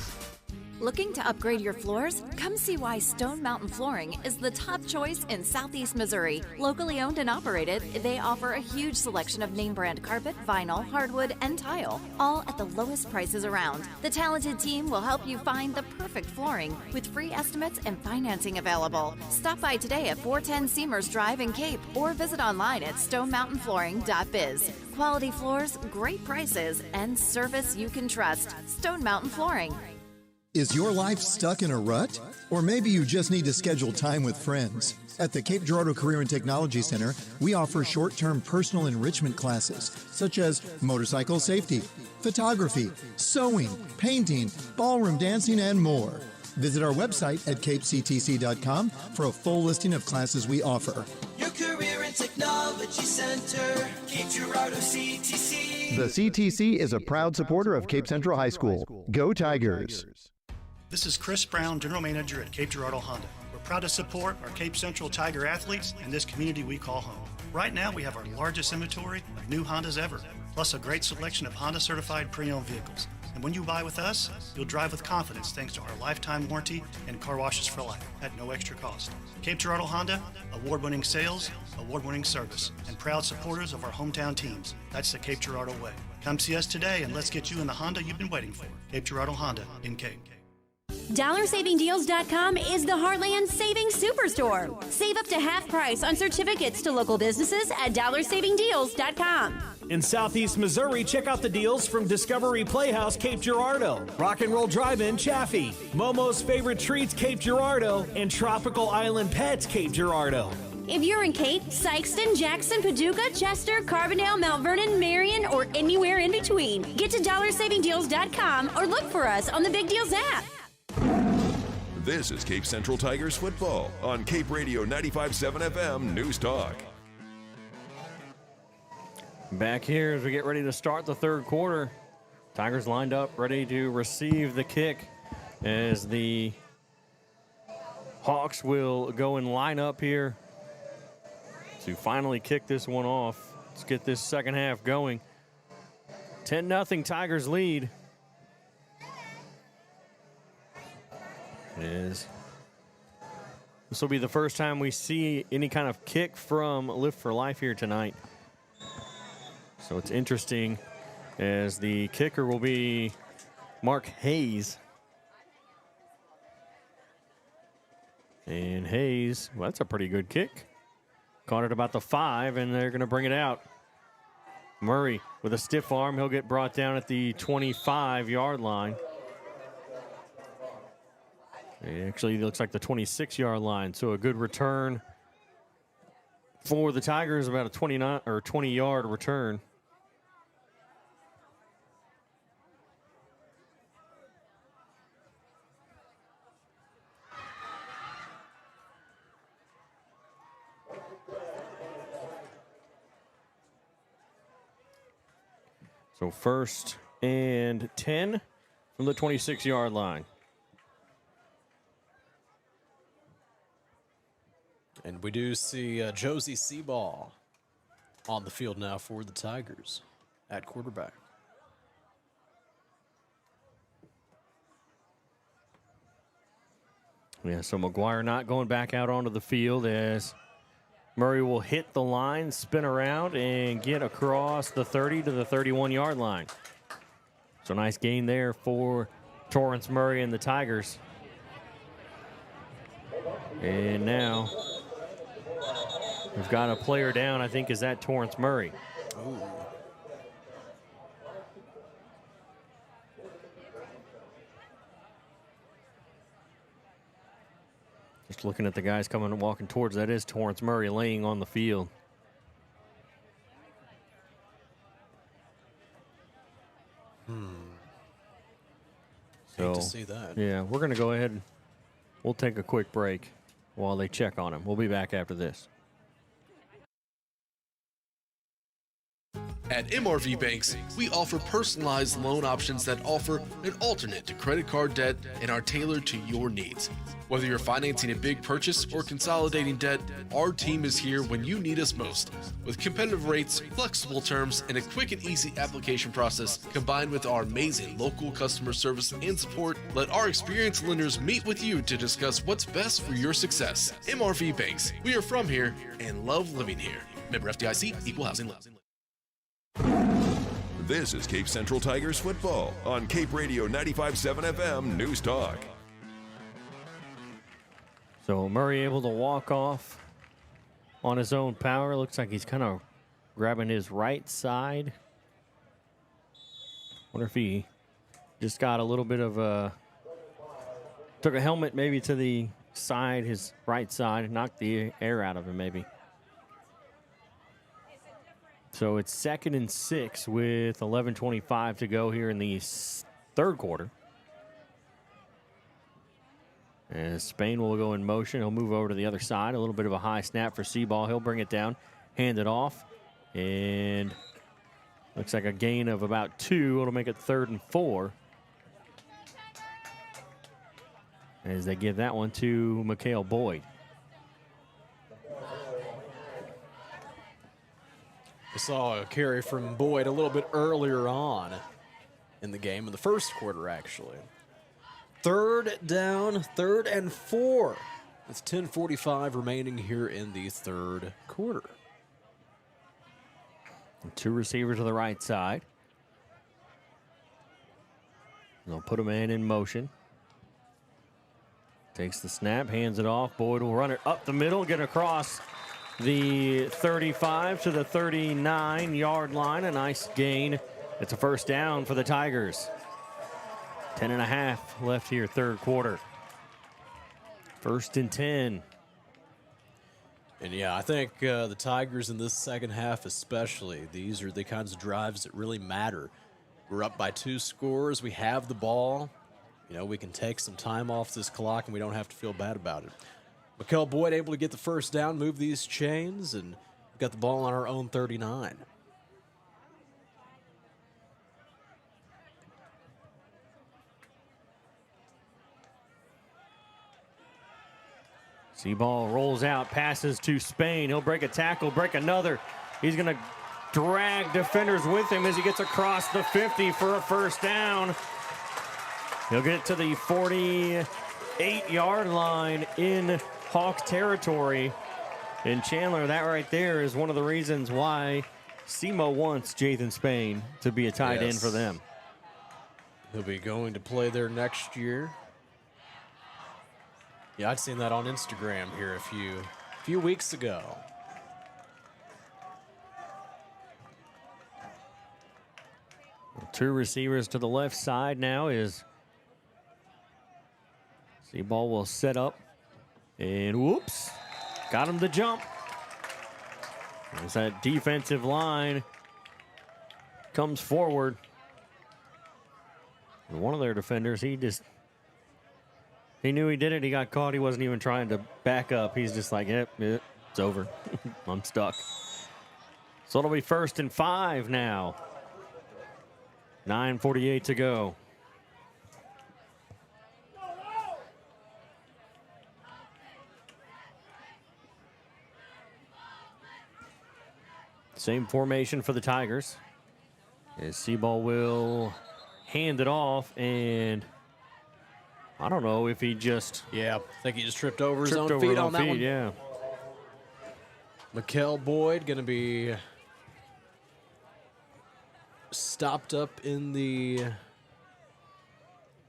Looking to upgrade your floors? Come see why Stone Mountain Flooring is the top choice in Southeast Missouri. Locally owned and operated, they offer a huge selection of name brand carpet, vinyl, hardwood, and tile, all at the lowest prices around. The talented team will help you find the perfect flooring with free estimates and financing available. Stop by today at 410 Seamers Drive in Cape or visit online at stonemountainflooring.biz. Quality floors, great prices, and service you can trust. Stone Mountain Flooring. Is your life stuck in a rut? Or maybe you just need to schedule time with friends. At the Cape Girardeau Career and Technology Center, we offer short-term personal enrichment classes, such as motorcycle safety, photography, sewing, painting, ballroom dancing, and more. Visit our website at capectc.com for a full listing of classes we offer. Your Career and Technology Center, Cape Girardeau CTC. The CTC is a proud supporter of Cape Central High School. Go Tigers! This is Chris Brown, General Manager at Cape Girardeau Honda. We're proud to support our Cape Central Tiger athletes and this community we call home. Right now, we have our largest inventory of new Hondas ever, plus a great selection of Honda certified pre-owned vehicles. And when you buy with us, you'll drive with confidence thanks to our lifetime warranty and car washes for life at no extra cost. Cape Girardeau Honda, award-winning sales, award-winning service, and proud supporters of our hometown teams. That's the Cape Girardeau way. Come see us today and let's get you in the Honda you've been waiting for. Cape Girardeau Honda in Cape. DollarSavingDeals.com is the Heartland Savings Superstore. Save up to half price on certificates to local businesses at DollarSavingDeals.com. In Southeast Missouri, check out the deals from Discovery Playhouse Cape Girardeau, Rock and Roll Drive-In Chaffee, Momo's Favorite Treats Cape Girardeau, and Tropical Island Pets Cape Girardeau. If you're in Cape, Sykeston, Jackson, Paducah, Chester, Carbondale, Mount Vernon, Marion, or anywhere in between, get to DollarSavingDeals.com or look for us on the Big Deals app. This is Cape Central Tigers football on Cape Radio 95.7 FM News Talk. Back here as we get ready to start the third quarter. Tigers lined up, ready to receive the kick as the Hawks will go and line up here to finally kick this one off. Let's get this second half going. 10-0 Tigers lead. This will be the first time we see any kind of kick from Lift for Life here tonight. So it's interesting as the kicker will be Mark Hayes. And Hayes, well, that's a pretty good kick. Caught it about the 5, and they're going to bring it out. Murray with a stiff arm. He'll get brought down at the 25-yard line. It actually looks like the 26-yard line, so a good return for the Tigers, about a 29 or 20-yard return. So 1st and 10 from the 26-yard line. And we do see Josie Seaball on the field now for the Tigers at quarterback. Yeah, so McGuire not going back out onto the field as Murray will hit the line, spin around, and get across the 30 to the 31-yard line. So nice gain there for Torrance Murray and the Tigers. And now we've got a player down, I think, is that Torrance Murray. Ooh. Just looking at the guys coming and walking towards, that is Torrance Murray laying on the field. Hate to see that. Yeah, we're going to go ahead and we'll take a quick break while they check on him. We'll be back after this. At MRV Banks, we offer personalized loan options that offer an alternate to credit card debt and are tailored to your needs. Whether you're financing a big purchase or consolidating debt, our team is here when you need us most. With competitive rates, flexible terms, and a quick and easy application process, combined with our amazing local customer service and support, let our experienced lenders meet with you to discuss what's best for your success. MRV Banks, we are from here and love living here. Member FDIC, Equal Housing Lending. This is Cape Central Tigers football on Cape Radio 95.7 FM News Talk. So Murray able to walk off on his own power. Looks like he's kind of grabbing his right side. Wonder if he just got a little bit of a, took a helmet maybe to the side, his right side, knocked the air out of him maybe. So it's 2nd and 6 with 11:25 to go here in the third quarter. As Spain will go in motion, he'll move over to the other side. A little bit of a high snap for Seaball. He'll bring it down, hand it off, and looks like a gain of about 2. It'll make it 3rd and 4. As they give that one to Mikhail Boyd. We saw a carry from Boyd a little bit earlier on in the game, in the first quarter, actually. 3rd down, 3rd and 4. It's 10:45 remaining here in the third quarter. And 2 receivers to the right side. They'll put a man in motion. Takes the snap, hands it off. Boyd will run it up the middle, get across the 35 to the 39-yard line. A nice gain. It's a first down for the Tigers. 10.5 left here, third quarter. 1st and 10. And yeah, I think the Tigers in this second half especially, these are the kinds of drives that really matter. We're up by 2 scores. We have the ball. You know, we can take some time off this clock and we don't have to feel bad about it. Mikhail Boyd able to get the first down, move these chains, and we've got the ball on our own 39. Seaball rolls out, passes to Spain. He'll break a tackle, break another. He's going to drag defenders with him as he gets across the 50 for a first down. He'll get it to the 48-yard line in Hawk territory. And Chandler, that right there is one of the reasons why SEMO wants Jathan Spain to be a tight end for them. He'll be going to play there next year. Yeah, I'd seen that on Instagram here a few weeks ago. Two receivers to the left side now is Seaball will set up and whoops, got him to jump. As that defensive line comes forward. And one of their defenders, he knew he did it. He got caught. He wasn't even trying to back up. He's just like, yep, it's over. I'm stuck. So it'll be 1st and 5 now. 9:48 to go. Same formation for the Tigers. As Seaball will hand it off, and I don't know if he just... Yeah, I think he just tripped over his own feet on that one. Yeah. Mikael Boyd going to be stopped up in the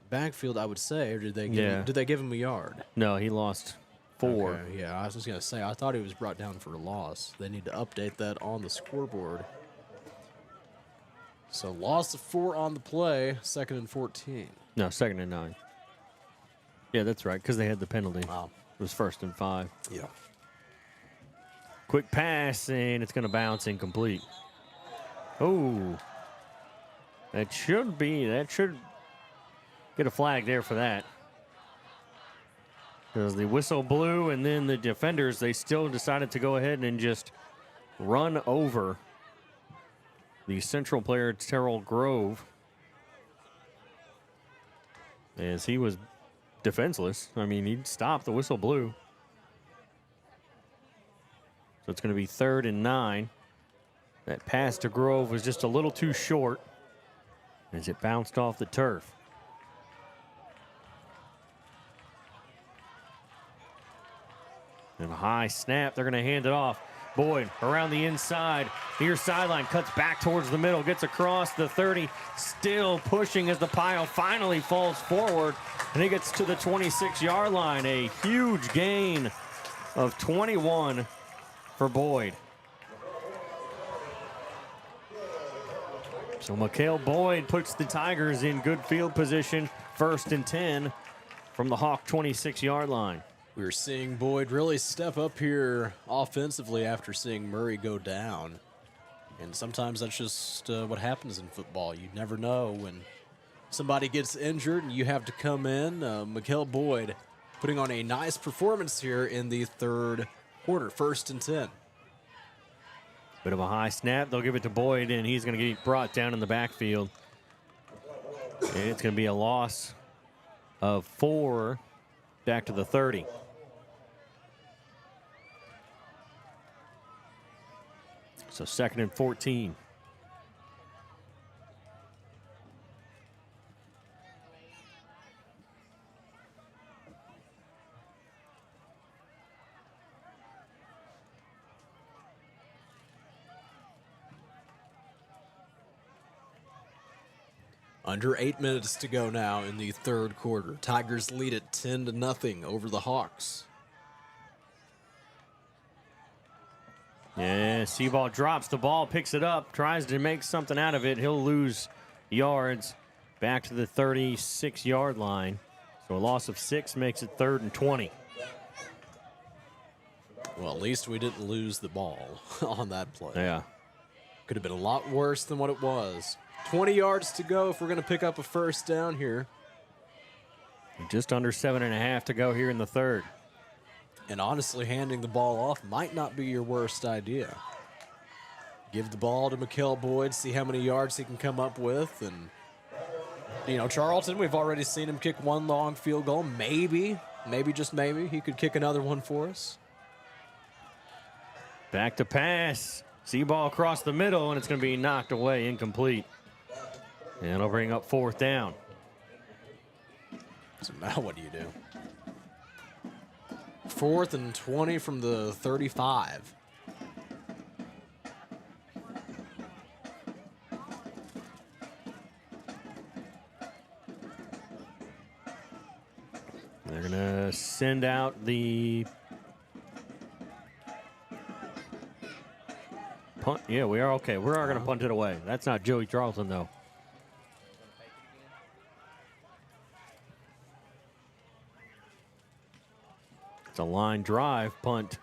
backfield, I would say, or did they give him a yard? No, he lost 4. Okay, yeah, I was just going to say, I thought he was brought down for a loss. They need to update that on the scoreboard. So loss of 4 on the play, 2nd and 14. No, 2nd and 9. Yeah, that's right, because they had the penalty. Wow. It was 1st and 5. Yeah. Quick pass, and it's going to bounce incomplete. Oh. That should get a flag there for that. Because the whistle blew, and then the defenders, they still decided to go ahead and just run over the Central player, Terrell Grove, as he was defenseless. I mean, he stopped, the whistle blew. So it's going to be 3rd and 9. That pass to Grove was just a little too short as it bounced off the turf. And a high snap, they're going to hand it off. Boyd around the inside, near sideline, cuts back towards the middle, gets across the 30, still pushing as the pile finally falls forward, and he gets to the 26-yard line. A huge gain of 21 for Boyd. So Mikael Boyd puts the Tigers in good field position, 1st and 10 from the Hawk 26-yard line. We're seeing Boyd really step up here offensively after seeing Murray go down. And sometimes that's just what happens in football. You never know when somebody gets injured and you have to come in. Mikael Boyd putting on a nice performance here in the 3rd quarter, 1st and 10. Bit of a high snap. They'll give it to Boyd, and he's going to get brought down in the backfield. And it's going to be a loss of 4 back to the 30. So 2nd and 14. Under 8 minutes to go now in the 3rd quarter. Tigers lead it 10-0 over the Hawks. Yeah, Seaball drops the ball, picks it up, tries to make something out of it. He'll lose yards back to the 36-yard line. So a loss of 6 makes it 3rd and 20. Well, at least we didn't lose the ball on that play. Yeah. Could have been a lot worse than what it was. 20 yards to go if we're going to pick up a 1st down here. Just under 7.5 to go here in the 3rd. And honestly, handing the ball off might not be your worst idea. Give the ball to Mikael Boyd, see how many yards he can come up with. And, you know, Charlton, we've already seen him kick 1 long field goal. Maybe, just maybe, he could kick another one for us. Back to pass. Seaball across the middle, and it's going to be knocked away, incomplete. And it'll bring up 4th down. So now what do you do? 4th and 20 from the 35. They're going to send out the punt. Yeah, we are okay. We are going to punt it away. That's not Joey Charlton, though. It's a line drive punt.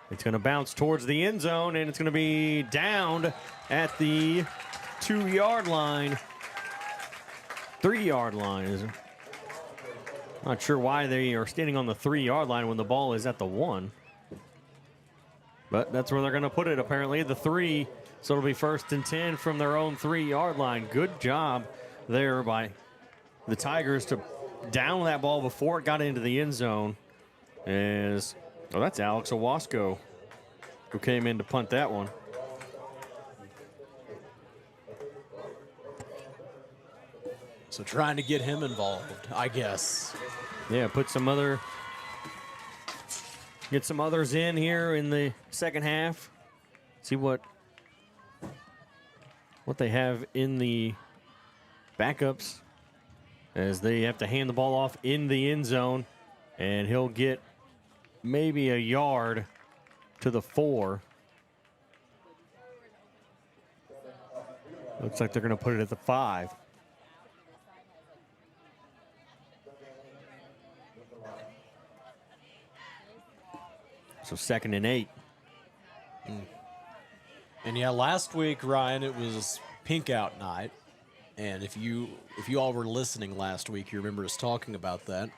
It's going to bounce towards the end zone, and it's going to be downed at the 2-yard line. 3-yard line, is it? Not sure why they are standing on the 3-yard line when the ball is at the 1. But that's where they're going to put it, apparently, the 3. So it'll be 1st and 10 from their own 3-yard line. Good job there by the Tigers to down that ball before it got into the end zone. That's Alex Owasco who came in to punt that one. So trying to get him involved, I guess. Yeah, get some others in here in the second half. See what they have in the backups as they have to hand the ball off in the end zone, and he'll get maybe a yard to the 4. Looks like they're going to put it at the 5. So 2nd and 8. And yeah, last week, Ryan, it was pink out night. And if you all were listening last week, you remember us talking about that.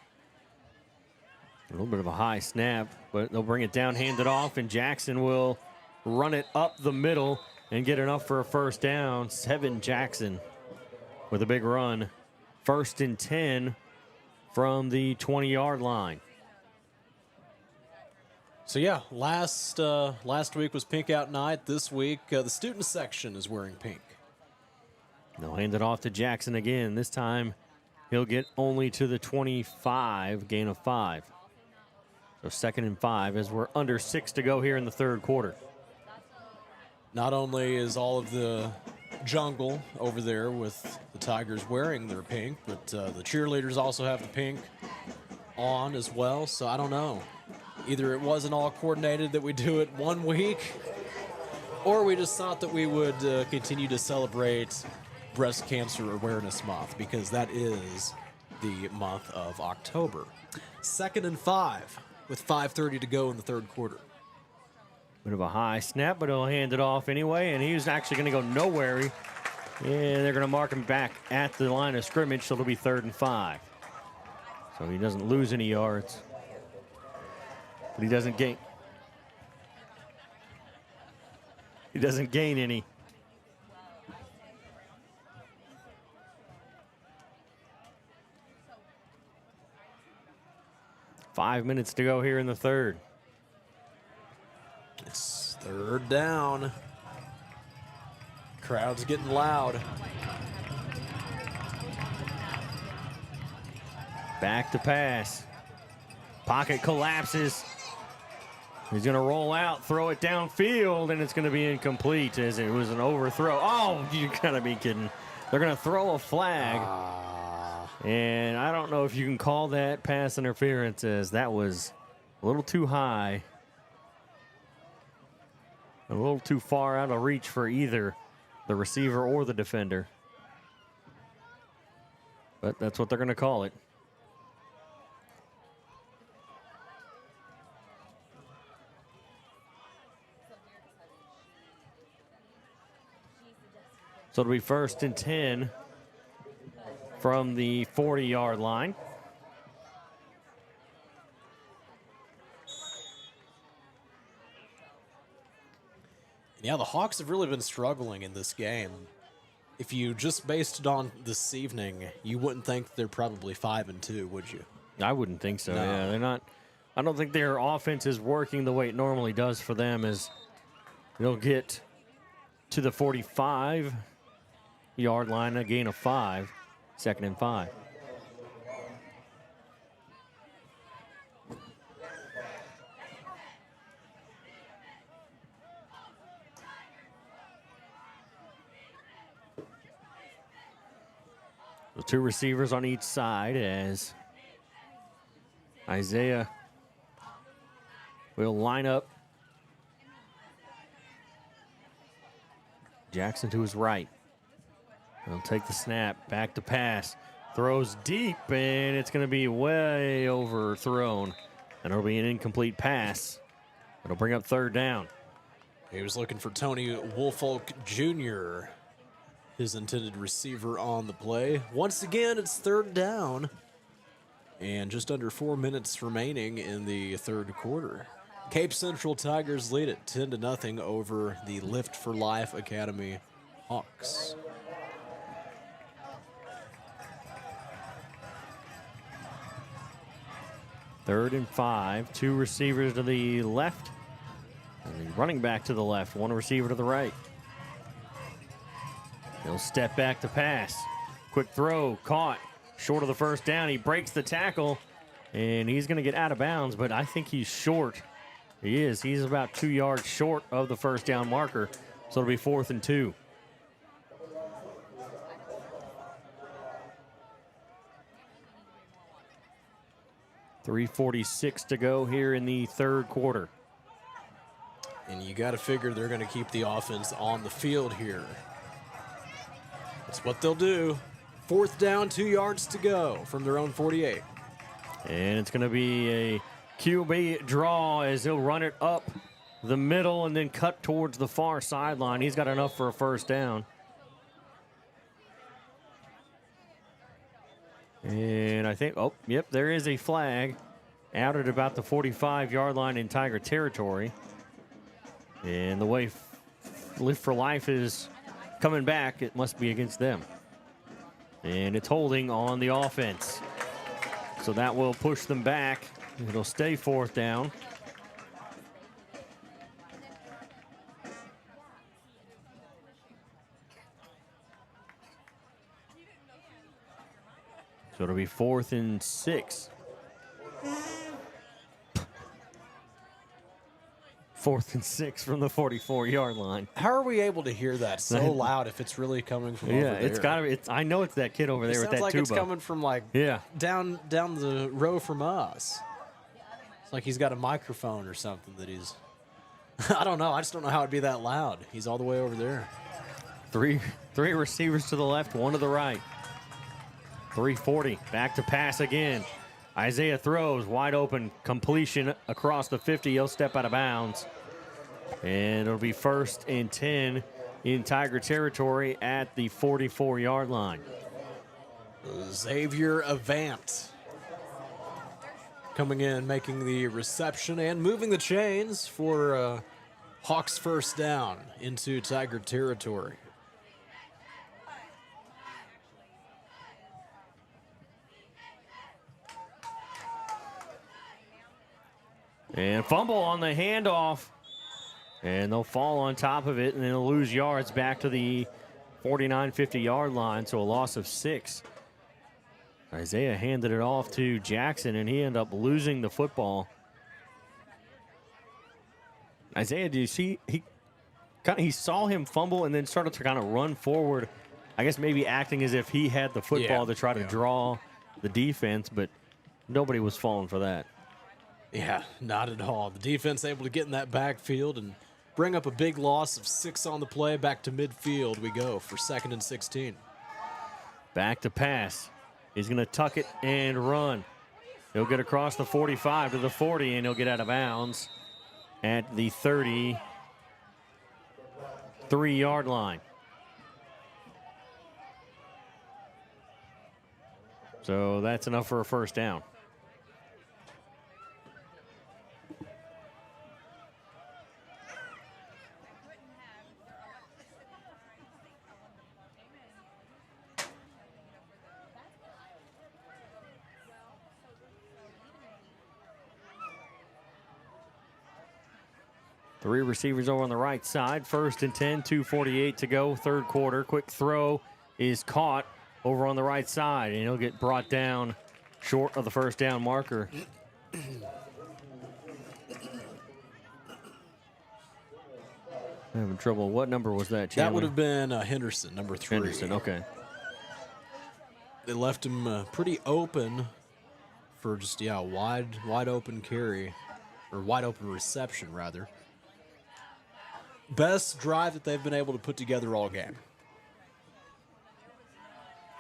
A little bit of a high snap, but they'll bring it down, hand it off, and Jackson will run it up the middle and get enough for a first down. Sevin Jackson with a big run. 1st and 10 from the 20-yard line. So yeah, last week was pink out night. This week, the student section is wearing pink. They'll hand it off to Jackson again. This time, he'll get only to the 25, gain of 5. So 2nd and 5 as we're under 6 to go here in the third quarter. Not only is all of the jungle over there with the Tigers wearing their pink, but the cheerleaders also have the pink on as well. So I don't know. Either it wasn't all coordinated that we do it one week, or we just thought that we would continue to celebrate Breast Cancer Awareness Month, because that is the month of October. 2nd and 5 with 5:30 to go in the third quarter. Bit of a high snap, but he'll hand it off anyway, and he's actually going to go nowhere. And they're going to mark him back at the line of scrimmage, so it'll be 3rd and 5. So he doesn't lose any yards. But he doesn't gain. He doesn't gain any. Five minutes to go here in the third. It's 3rd down. Crowd's getting loud. Back to pass. Pocket collapses. He's going to roll out, throw it downfield, and it's going to be incomplete as it was an overthrow. Oh, you got to be kidding. They're going to throw a flag. And I don't know if you can call that pass interference, as that was a little too high. A little too far out of reach for either the receiver or the defender. But that's what they're going to call it. So it'll be 1st and 10 from the 40-yard line. Yeah, the Hawks have really been struggling in this game. If you just based it on this evening, you wouldn't think they're probably 5-2, would you? I wouldn't think so. No. Yeah, they're not. I don't think their offense is working the way it normally does for them, as they'll get to the 45-yard line, a gain of 5, 2nd and 5. The 2 receivers on each side as Isaiah will line up. Jackson to his right. He'll take the snap, back to pass, throws deep, and it's going to be way overthrown. And it'll be an incomplete pass. It'll bring up 3rd down. He was looking for Tony Woolfolk Jr., his intended receiver on the play. Once again, it's 3rd down. And just under 4 minutes remaining in the third quarter. Cape Central Tigers lead it 10-0 over the Lift for Life Academy Hawks. Third and 5, 2 receivers to the left, and the running back to the left, 1 receiver to the right. He'll step back to pass. Quick throw, caught, short of the first down. He breaks the tackle, and he's going to get out of bounds, but I think he's short. He is. He's about 2 yards short of the first down marker, so it'll be 4th and 2. .346 to go here in the third quarter. And you got to figure they're going to keep the offense on the field here. That's what they'll do. 4th down, 2 yards to go from their own 48. And it's going to be a QB draw as he'll run it up the middle and then cut towards the far sideline. He's got enough for a first down. And I think, oh, yep, there is a flag out at about the 45-yard line in Tiger territory. And the way Lift for Life is coming back, it must be against them. And it's holding on the offense. So that will push them back. It'll stay 4th down. So it'll be 4th and 6. 4th and 6 from the 44-yard line. How are we able to hear that so loud if it's really coming from over there? Yeah, it's got to be. I know it's that kid over there with that tuba. Sounds like it's coming from down the row from us. It's like he's got a microphone or something that he's. I don't know. I just don't know how it'd be that loud. He's all the way over there. Three receivers to the left, one to the right. 340, back to pass again. Isaiah throws, wide open, completion across the 50. He'll step out of bounds. And it'll be 1st and 10 in Tiger territory at the 44-yard line. Xavier Avant coming in, making the reception and moving the chains for Hawks first down into Tiger territory. And fumble on the handoff. And they'll fall on top of it, and then they'll lose yards back to the 49, 50-yard line, so a loss of 6. Isaiah handed it off to Jackson, and he ended up losing the football. Isaiah, do you see? He saw him fumble and then started to kind of run forward, I guess maybe acting as if he had the football to try to draw the defense, but nobody was falling for that. Yeah, not at all. The defense able to get in that backfield and bring up a big loss of 6 on the play. Back to midfield we go for 2nd and 16. Back to pass. He's going to tuck it and run. He'll get across the 45 to the 40, and he'll get out of bounds at the 33-yard line. So that's enough for a first down. Three receivers over on the right side. 1st and 10, 2:48 to go, third quarter. Quick throw is caught over on the right side, and he'll get brought down short of the first down marker. Having trouble. What number was that, Chandler? That would have been Henderson, number 3. Henderson, okay. They left him pretty open for just, wide open carry, or wide open reception, rather. Best drive that they've been able to put together all game.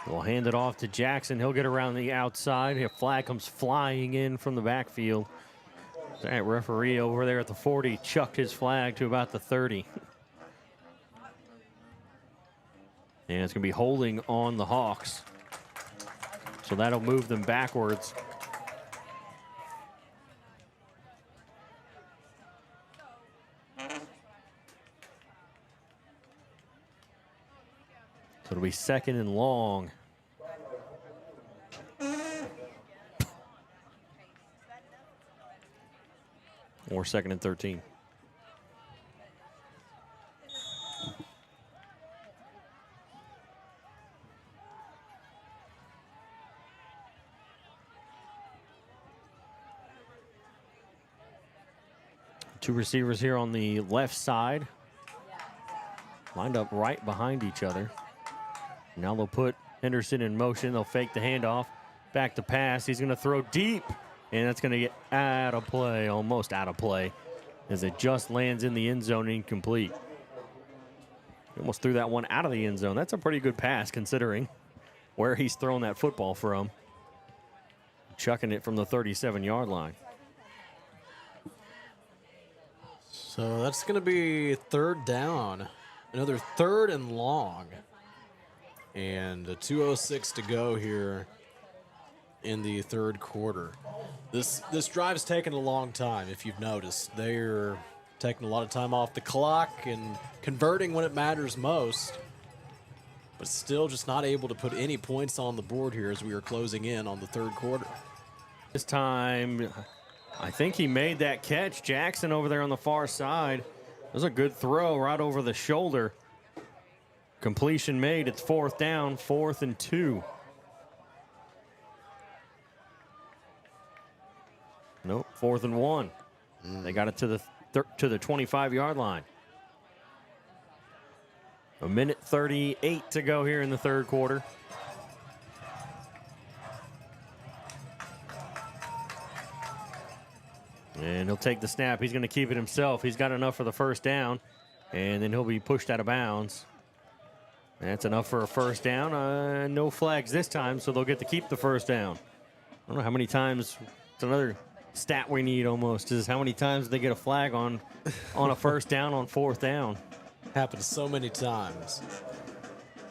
We'll hand it off to Jackson. He'll get around the outside. A flag comes flying in from the backfield. That referee over there at the 40 chucked his flag to about the 30. And it's going to be holding on the Hawks. So that'll move them backwards. So it'll be 2nd and long. Or 2nd and 13. Two receivers here on the left side, lined up right behind each other. Now they'll put Henderson in motion. They'll fake the handoff. Back to pass. He's going to throw deep, and that's going to get out of play, almost out of play, as it just lands in the end zone, incomplete. He almost threw that one out of the end zone. That's a pretty good pass considering where he's thrown that football from. Chucking it from the 37-yard line. So that's going to be third down. Another third and long. And 2:06 to go here in the third quarter. This drive's taken a long time, if you've noticed. They're taking a lot of time off the clock and converting when it matters most, but still just not able to put any points on the board here as we are closing in on the third quarter. This time, I think he made that catch. Jackson over there on the far side. It was a good throw right over the shoulder. Completion made. It's fourth down, 4th and 2. Nope, 4th and 1. They got it to the 25-yard line. 1:38 to go here in the third quarter. And he'll take the snap. He's going to keep it himself. He's got enough for the first down, and then he'll be pushed out of bounds. That's enough for a first down. No flags this time, so they'll get to keep the first down. I don't know how many times. It's another stat we need almost, is how many times they get a flag on a first down on 4th down. Happens so many times.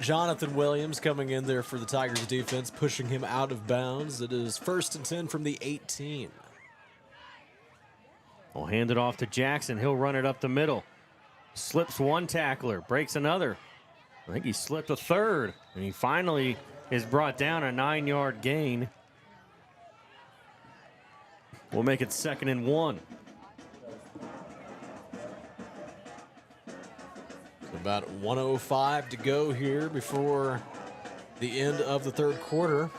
Jonathan Williams coming in there for the Tigers defense, pushing him out of bounds. It is 1st and 10 from the 18. We'll hand it off to Jackson. He'll run it up the middle. Slips one tackler, breaks another. I think he slipped a third, and he finally is brought down, a 9-yard gain. We'll make it 2nd and 1. About 1:05 to go here before the end of the third quarter.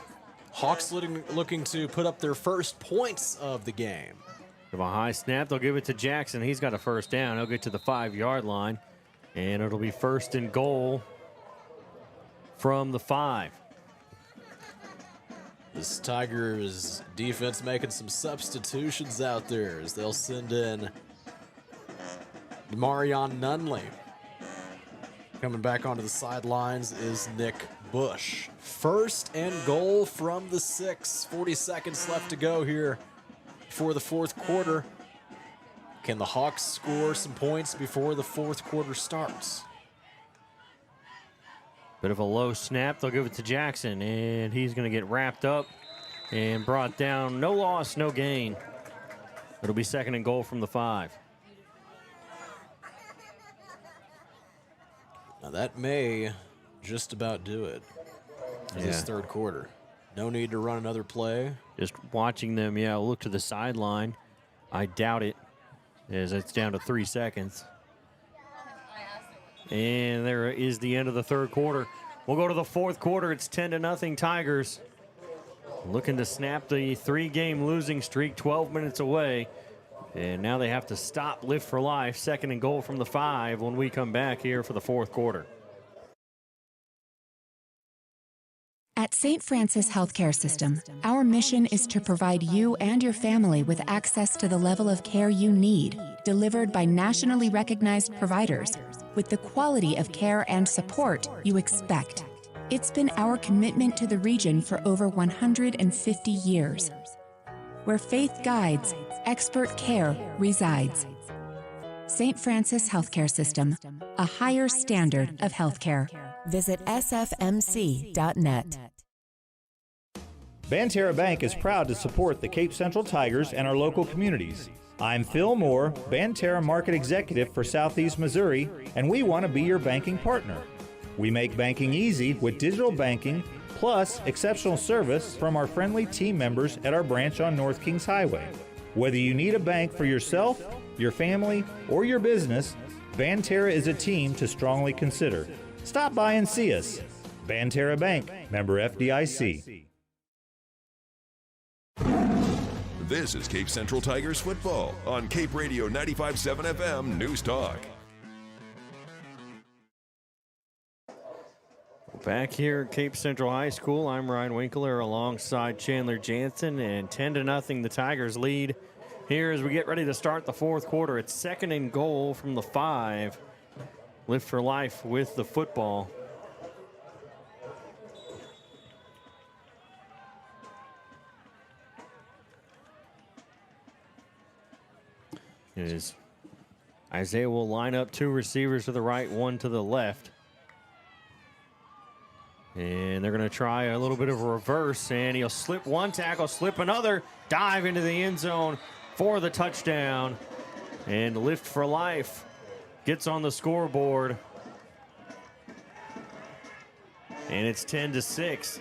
Hawks looking to put up their first points of the game. Give a high snap. They'll give it to Jackson. He's got a first down. He'll get to the 5-yard line, and it'll be 1st and goal from the 5. This Tigers defense making some substitutions out there as they'll send in Marion Nunley. Coming back onto the sidelines is Nick Bush. 1st and goal from the 6. 40 seconds left to go here for the fourth quarter. Can the Hawks score some points before the fourth quarter starts? Bit of a low snap. They'll give it to Jackson, and he's going to get wrapped up and brought down. No loss, no gain. It'll be 2nd and goal from the 5. Now that may just about do it for this third quarter. No need to run another play. Just watching them, look to the sideline. I doubt it, as it's down to 3 seconds. And there is the end of the third quarter. We'll go to the fourth quarter. It's 10-0 Tigers. Looking to snap the 3-game losing streak, 12 minutes away. And now they have to stop, live for life. 2nd and goal from the 5 when we come back here for the fourth quarter. At St. Francis Healthcare System, our mission is to provide you and your family with access to the level of care you need, delivered by nationally recognized providers, with the quality of care and support you expect. It's been our commitment to the region for over 150 years. Where faith guides, expert care resides. St. Francis Healthcare System, a higher standard of healthcare. Visit sfmc.net. Banterra Bank is proud to support the Cape Central Tigers and our local communities. I'm Phil Moore, Banterra Market Executive for Southeast Missouri, and we want to be your banking partner. We make banking easy with digital banking, plus exceptional service from our friendly team members at our branch on North Kings Highway. Whether you need a bank for yourself, your family, or your business, Banterra is a team to strongly consider. Stop by and see us. Banterra Bank, member FDIC. This is Cape Central Tigers football on Cape Radio 95.7 FM News Talk. Back here at Cape Central High School, I'm Ryan Winkler alongside Chandler Jansen, and 10-0 the Tigers lead here as we get ready to start the fourth quarter. It's 2nd and goal from the 5. Lift for Life with the football. It is Isaiah will line up 2 receivers to the right, 1 to the left. And they're going to try a little bit of a reverse, and he'll slip 1 tackle, slip another, dive into the end zone for the touchdown. And Lift for Life gets on the scoreboard. And it's 10-6.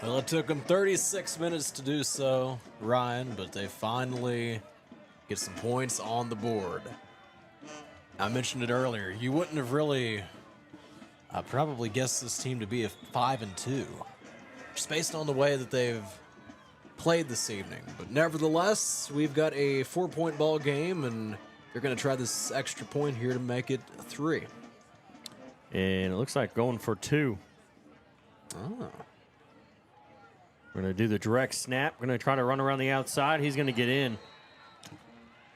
Well, it took them 36 minutes to do so, Ryan, but they finally get some points on the board. I mentioned it earlier. You wouldn't have really probably guessed this team to be a 5-2, just based on the way that they've played this evening. But nevertheless, we've got a 4-point ball game, and they're going to try this extra point here to make it 3. And it looks like going for 2. Oh. We're going to do the direct snap. We're going to try to run around the outside. He's going to get in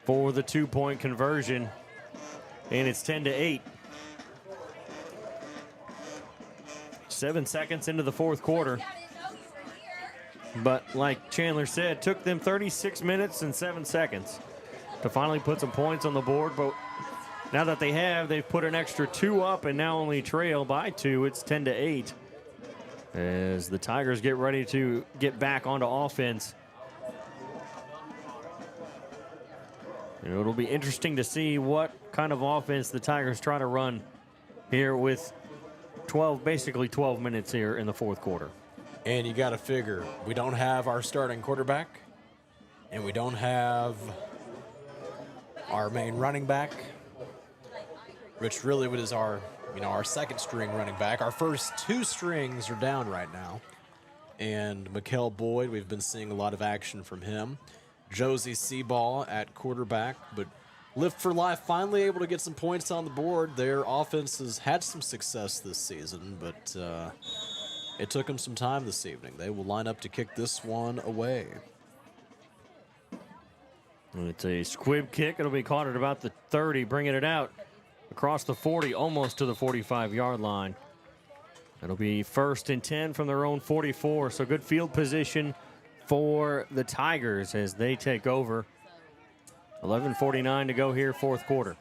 for the 2-point conversion. And it's 10-8. 7 seconds into the fourth quarter. But like Chandler said, took them 36 minutes and 7 seconds to finally put some points on the board. But now that they have, they've put an extra 2 up and now only trail by 2. It's 10-8 as the Tigers get ready to get back onto offense. And it'll be interesting to see what kind of offense the Tigers try to run here with basically 12 minutes here in the fourth quarter. And you got to figure, we don't have our starting quarterback, and we don't have our main running back, which really is our second string running back. Our first 2 strings are down right now. And Mikael Boyd, we've been seeing a lot of action from him. Josie Seaball at quarterback, but Lift for Life finally able to get some points on the board. Their offense has had some success this season, but it took them some time this evening. They will line up to kick this one away. And it's a squib kick. It'll be caught at about the 30, bringing it out across the 40, almost to the 45-yard line. It'll be 1st and 10 from their own 44, so good field position for the Tigers as they take over. 11:49 to go here, fourth quarter.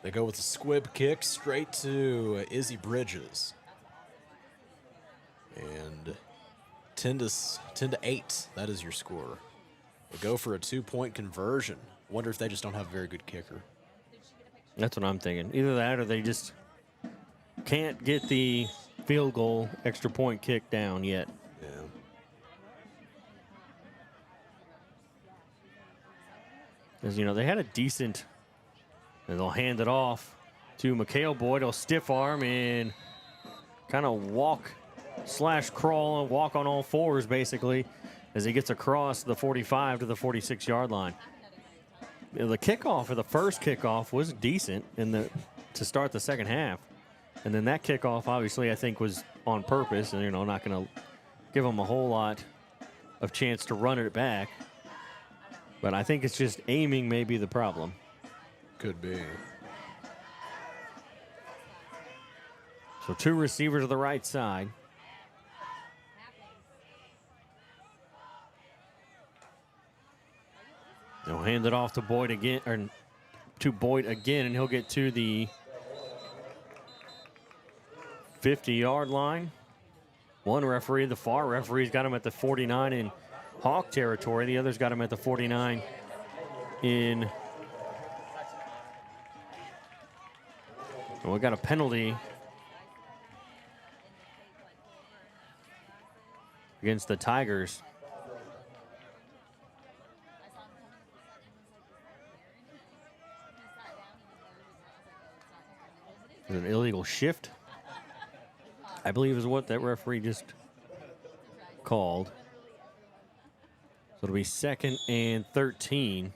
They go with a squib kick straight to Izzy Bridges. And 10-8, that is your score. They go for a 2-point conversion. Wonder if they just don't have a very good kicker. That's what I'm thinking. Either that or they just can't get the field goal extra point kick down yet. Yeah. Because, they had a decent, and they'll hand it off to Mikael Boyd. He'll stiff arm and kind of walk/crawl and walk on all 4s, basically, as he gets across the 45 to the 46-yard line. The kickoff, or the first kickoff, was decent to start the second half. And then that kickoff, obviously, I think was on purpose, and, not going to give them a whole lot of chance to run it back. But I think it's just aiming may be the problem. Could be. So 2 receivers to the right side. They'll hand it off to Boyd again, and he'll get to the 50-yard line. One referee, the far referee's got him at the 49 in Hawk territory. The other's got him at the 49 in. We got a penalty against the Tigers. An illegal shift, I believe, is what that referee just called. So it'll be 2nd and 13.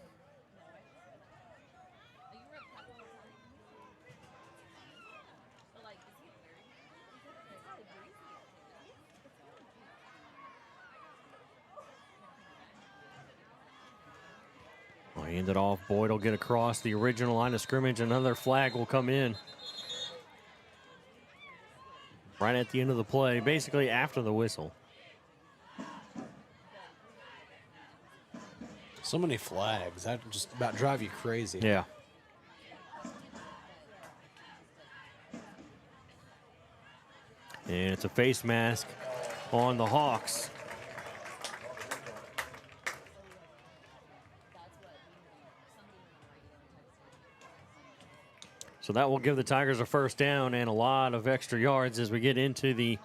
Well, hand it off. Boyd will get across the original line of scrimmage. Another flag will come in right at the end of the play, basically after the whistle. So many flags. That just about drive you crazy. Yeah. And it's a face mask on the Hawks. So that will give the Tigers a first down and a lot of extra yards as we get into the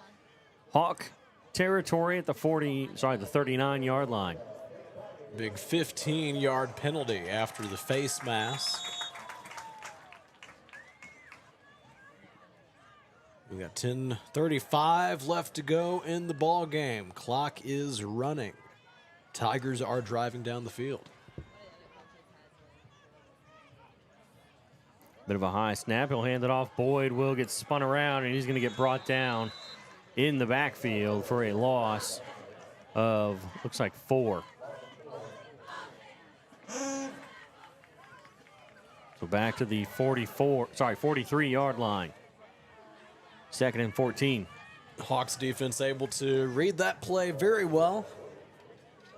Hawk territory at the 39-yard line. Big 15-yard penalty after the face mask. We got 10:35 left to go in the ball game. Clock is running. Tigers are driving down the field. Bit of a high snap. He'll hand it off. Boyd will get spun around, and he's going to get brought down in the backfield for a loss of, looks like 4. So back to the 43-yard line. 2nd and 14. Hawks defense able to read that play very well.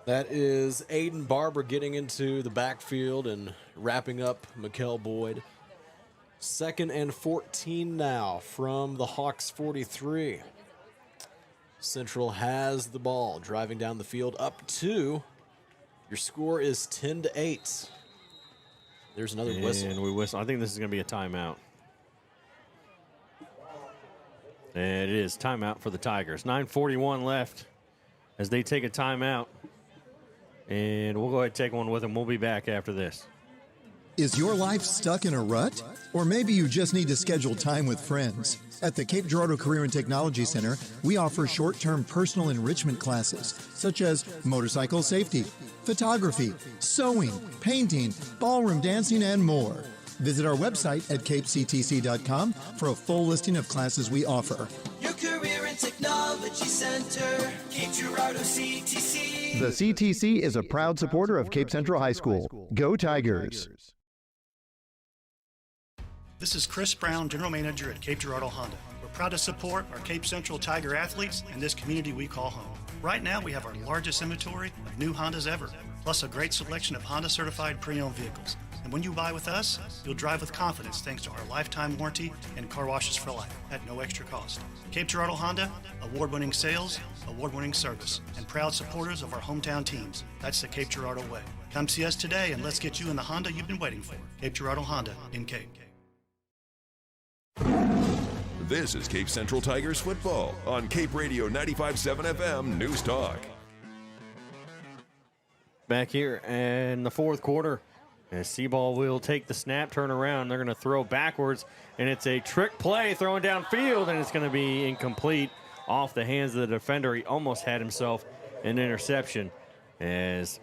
That is Aiden Barber getting into the backfield and wrapping up Mikael Boyd. 2nd and 14 now from the Hawks 43. Central has the ball, driving down the field up 2. Your score is 10-8. There's another whistle. And we whistle. I think this is going to be a timeout. And it is timeout for the Tigers. 9:41 left as they take a timeout. And we'll go ahead and take one with them. We'll be back after this. Is your life stuck in a rut? Or maybe you just need to schedule time with friends. At the Cape Girardeau Career and Technology Center, we offer short-term personal enrichment classes, such as motorcycle safety, photography, sewing, painting, ballroom dancing, and more. Visit our website at capectc.com for a full listing of classes we offer. Your Career and Technology Center, Cape Girardeau CTC. The CTC is a proud supporter of Cape Central High School. Go Tigers! This is Chris Brown, General Manager at Cape Girardeau Honda. We're proud to support our Cape Central Tiger athletes and this community we call home. Right now, we have our largest inventory of new Hondas ever, plus a great selection of Honda certified pre-owned vehicles. And when you buy with us, you'll drive with confidence thanks to our lifetime warranty and car washes for life at no extra cost. Cape Girardeau Honda, award-winning sales, award-winning service, and proud supporters of our hometown teams. That's the Cape Girardeau way. Come see us today and let's get you in the Honda you've been waiting for. Cape Girardeau Honda in Cape. This is Cape Central Tigers football on Cape Radio 95.7 FM News Talk. Back here in the 4th quarter, as Seaball will take the snap, turn around. They're going to throw backwards, and it's a trick play throwing downfield, and it's going to be incomplete off the hands of the defender. He almost had himself an interception as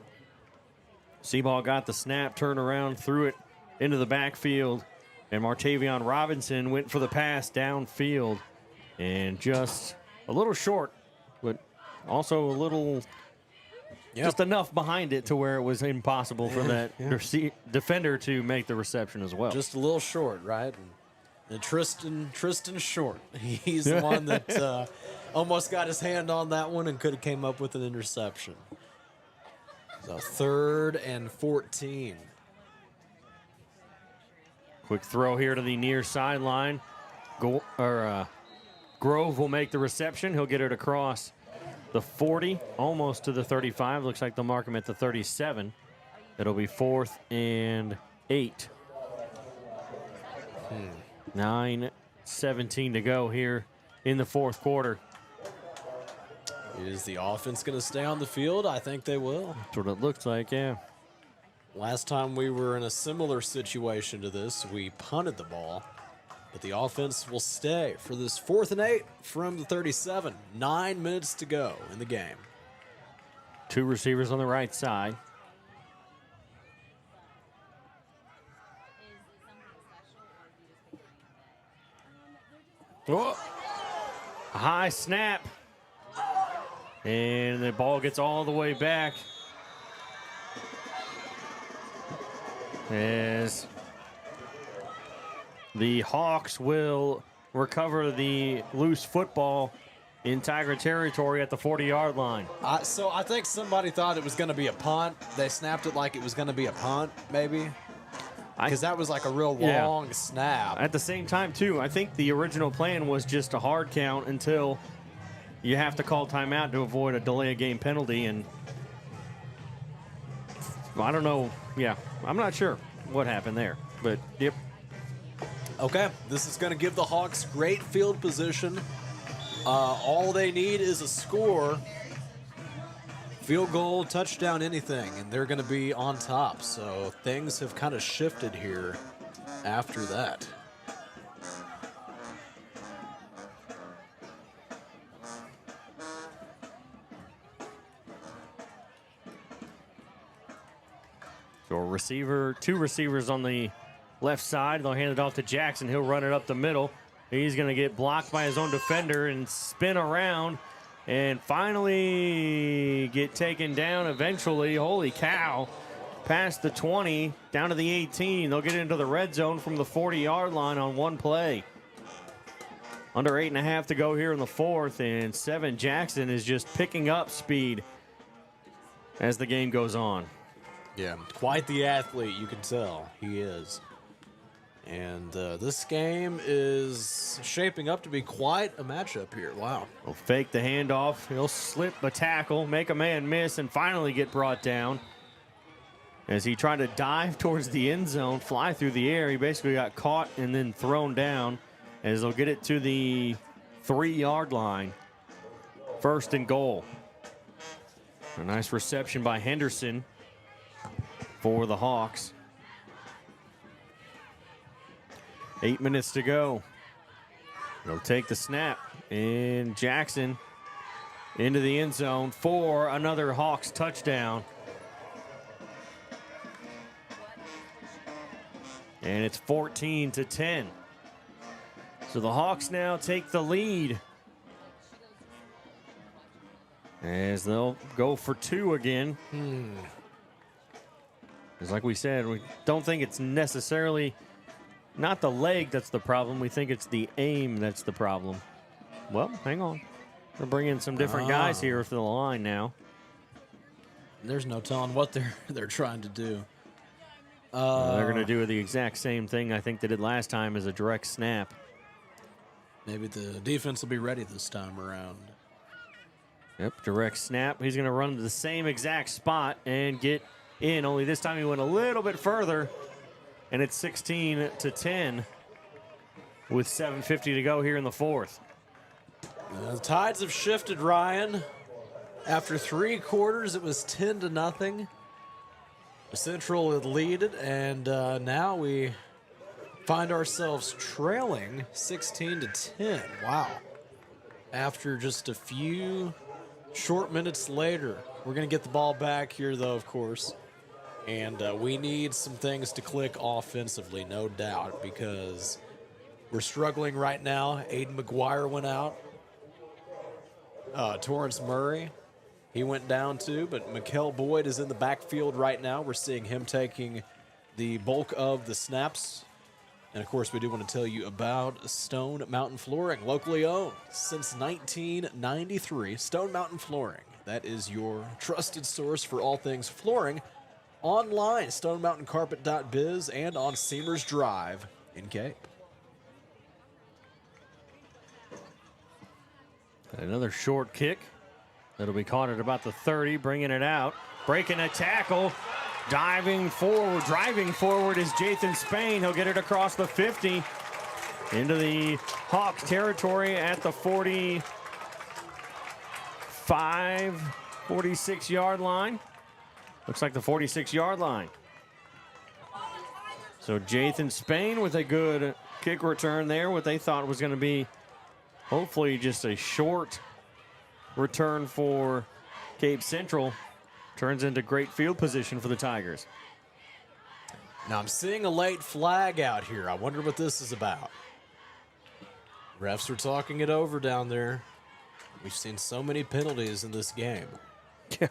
Seaball got the snap, turned around, threw it into the backfield, and Martavion Robinson went for the pass downfield and just a little short, but also a little just enough behind it to where it was impossible for that defender to make the reception as well. Just a little short, right? And Tristan Short, he's the one that almost got his hand on that one and could have came up with an interception. So 3rd and 14. Quick throw here to the near sideline. Grove will make the reception. He'll get it across the 40, almost to the 35. Looks like they'll mark him at the 37. It'll be 4th and 8. 9:17 to go here in the 4th quarter. Is the offense going to stay on the field? I think they will. That's what it looks like, yeah. Last time we were in a similar situation to this, we punted the ball, but the offense will stay for this 4th and 8 from the 37. 9 minutes to go in the game. Two receivers on the right side. Oh. A high snap. And the ball gets all the way back. As the Hawks will recover the loose football in Tiger territory at the 40-yard line. So I think somebody thought it was going to be a punt. They snapped it like it was going to be a punt, maybe. Because that was like a real long snap. At the same time, too, I think the original plan was just a hard count until you have to call timeout to avoid a delay of game penalty. And I don't know. Yeah, I'm not sure what happened there. But, yep. Okay, this is going to give the Hawks great field position. All they need is a score. Field goal, touchdown, anything, and they're going to be on top. So things have kind of shifted here after that. So a receiver, two receivers on the left side. They'll hand it off to Jackson. He'll run it up the middle. He's going to get blocked by his own defender and spin around and finally get taken down eventually. Holy cow. Past the 20, down to the 18. They'll get into the red zone from the 40-yard line on one play. Under 8.5 to go here in the fourth, and Sevyn Jackson is just picking up speed as the game goes on. Yeah, quite the athlete, you can tell. He is. And this game is shaping up to be quite a matchup here. Wow. He'll fake the handoff. He'll slip a tackle, make a man miss, and finally get brought down. As he tried to dive towards the end zone, fly through the air, he basically got caught and then thrown down as they'll get it to the 3-yard line. First and goal. A nice reception by Henderson for the Hawks. 8 minutes to go. They'll take the snap, and Jackson into the end zone for another Hawks touchdown. And it's 14-10. So the Hawks now take the lead as they'll go for two again. Because like we said, we don't think it's necessarily not the leg that's the problem. We think it's the aim that's the problem. Well, hang on. We're bringing some different guys here for the line now. There's no telling what they're trying to do. They're going to do the exact same thing I think they did last time as a direct snap. Maybe the defense will be ready this time around. Yep, direct snap. He's going to run to the same exact spot and get in, only this time he went a little bit further. And it's 16-10 with 7:50 to go here in the fourth. The tides have shifted, Ryan. After 3 quarters, it was 10-0. Central had lead it, and now we find ourselves trailing 16-10. Wow. After just a few short minutes later, we're going to get the ball back here, though, of course. And we need some things to click offensively, no doubt, because we're struggling right now. Aiden McGuire went out. Torrance Murray, he went down too, but Mikael Boyd is in the backfield right now. We're seeing him taking the bulk of the snaps. And, of course, we do want to tell you about Stone Mountain Flooring, locally owned since 1993. Stone Mountain Flooring, that is your trusted source for all things flooring. Online, stonemountaincarpet.biz, and on Seamers Drive in Cape. Another short kick. That'll be caught at about the 30, bringing it out. Breaking a tackle. Driving forward is Jathan Spain. He'll get it across the 50 into the Hawks territory at the 46-yard line. Looks like the 46-yard line. So Jathan Spain with a good kick return there. What they thought was going to be hopefully just a short return for Cape Central. turns into great field position for the Tigers. Now I'm seeing a late flag out here. I wonder what this is about. Refs are talking it over down there. We've seen so many penalties in this game. Yeah,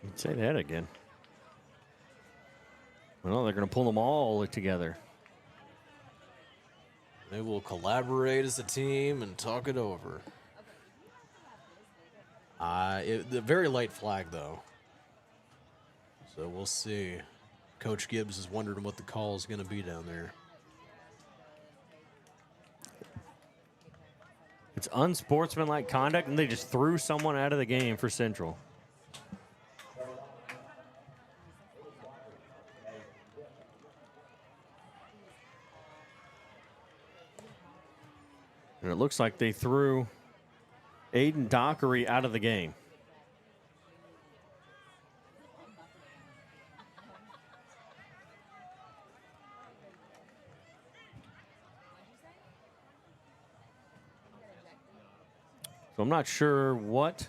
you'd say that again. Well, they're going to pull them all together. They will collaborate as a team and talk it over. The very late flag, though. So we'll see. Coach Gibbs is wondering what the call is going to be down there. It's unsportsmanlike conduct, and they just threw someone out of the game for Central. And it looks like they threw Aiden Dockery out of the game. So I'm not sure what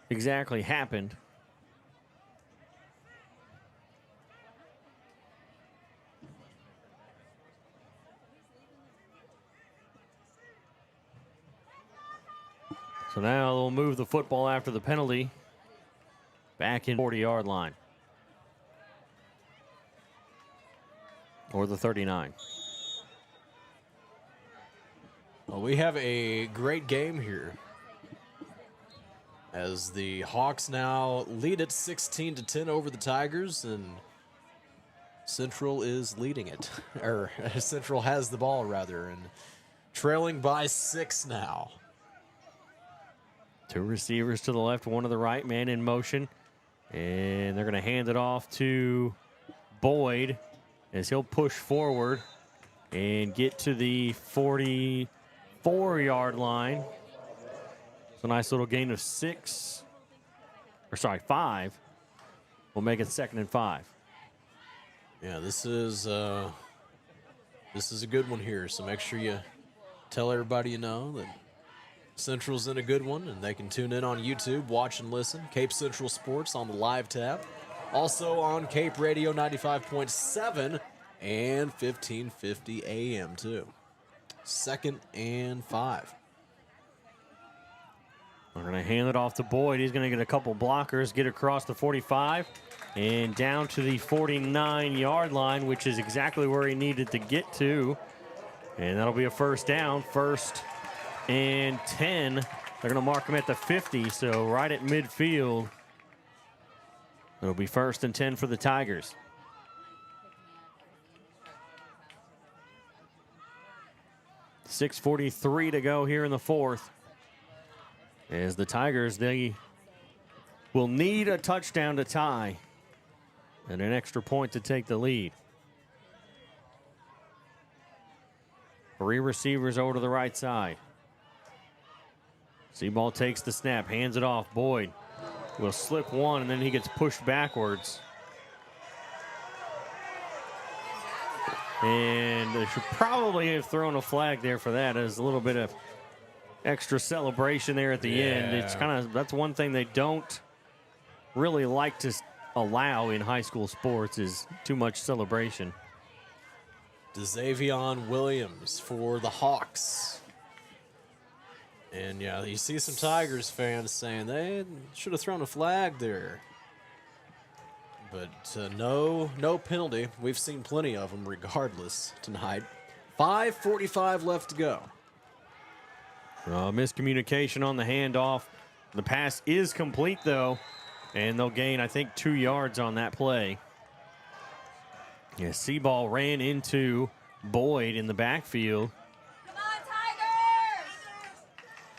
exactly happened. So now they'll move the football after the penalty back in 40-yard line. Or the 39. Well, we have a great game here as the Hawks now lead it 16-10 over the Tigers, and Central is leading it. Or Central has the ball, rather, and trailing by 6 now. Two receivers to the left, one to the right, man in motion. And they're going to hand it off to Boyd as he'll push forward and get to the 44-yard line. It's a nice little gain of 5. We'll make it 2nd and 5. Yeah, this is a good one here, so make sure you tell everybody you know that Central's in a good one, and they can tune in on YouTube, watch and listen. Cape Central Sports on the live tab. Also on Cape Radio 95.7 and 1550 AM too. 2nd and 5. We're going to hand it off to Boyd. He's going to get a couple blockers, get across the 45 and down to the 49-yard line, which is exactly where he needed to get to. And that'll be a first down. 1st and 10. They're going to mark him at the 50, so right at midfield. It'll be 1st and 10 for the Tigers. .6:43 to go here in the 4th. As the Tigers, they will need a touchdown to tie and an extra point to take the lead. 3 receivers over to the right side. Seaball takes the snap, hands it off. Boyd will slip one, and then he gets pushed backwards. And they should probably have thrown a flag there for that. As a little bit of extra celebration there at the end. It's that's one thing they don't really like to allow in high school sports is too much celebration. DeZavion Williams for the Hawks. And yeah, you see some Tigers fans saying they should have thrown a flag there. But no penalty. We've seen plenty of them regardless tonight. 5:45 left to go. Miscommunication on the handoff. The pass is complete, though, and they'll gain, I think, 2 yards on that play. Yeah, Seaball ran into Boyd in the backfield. Come on, Tigers!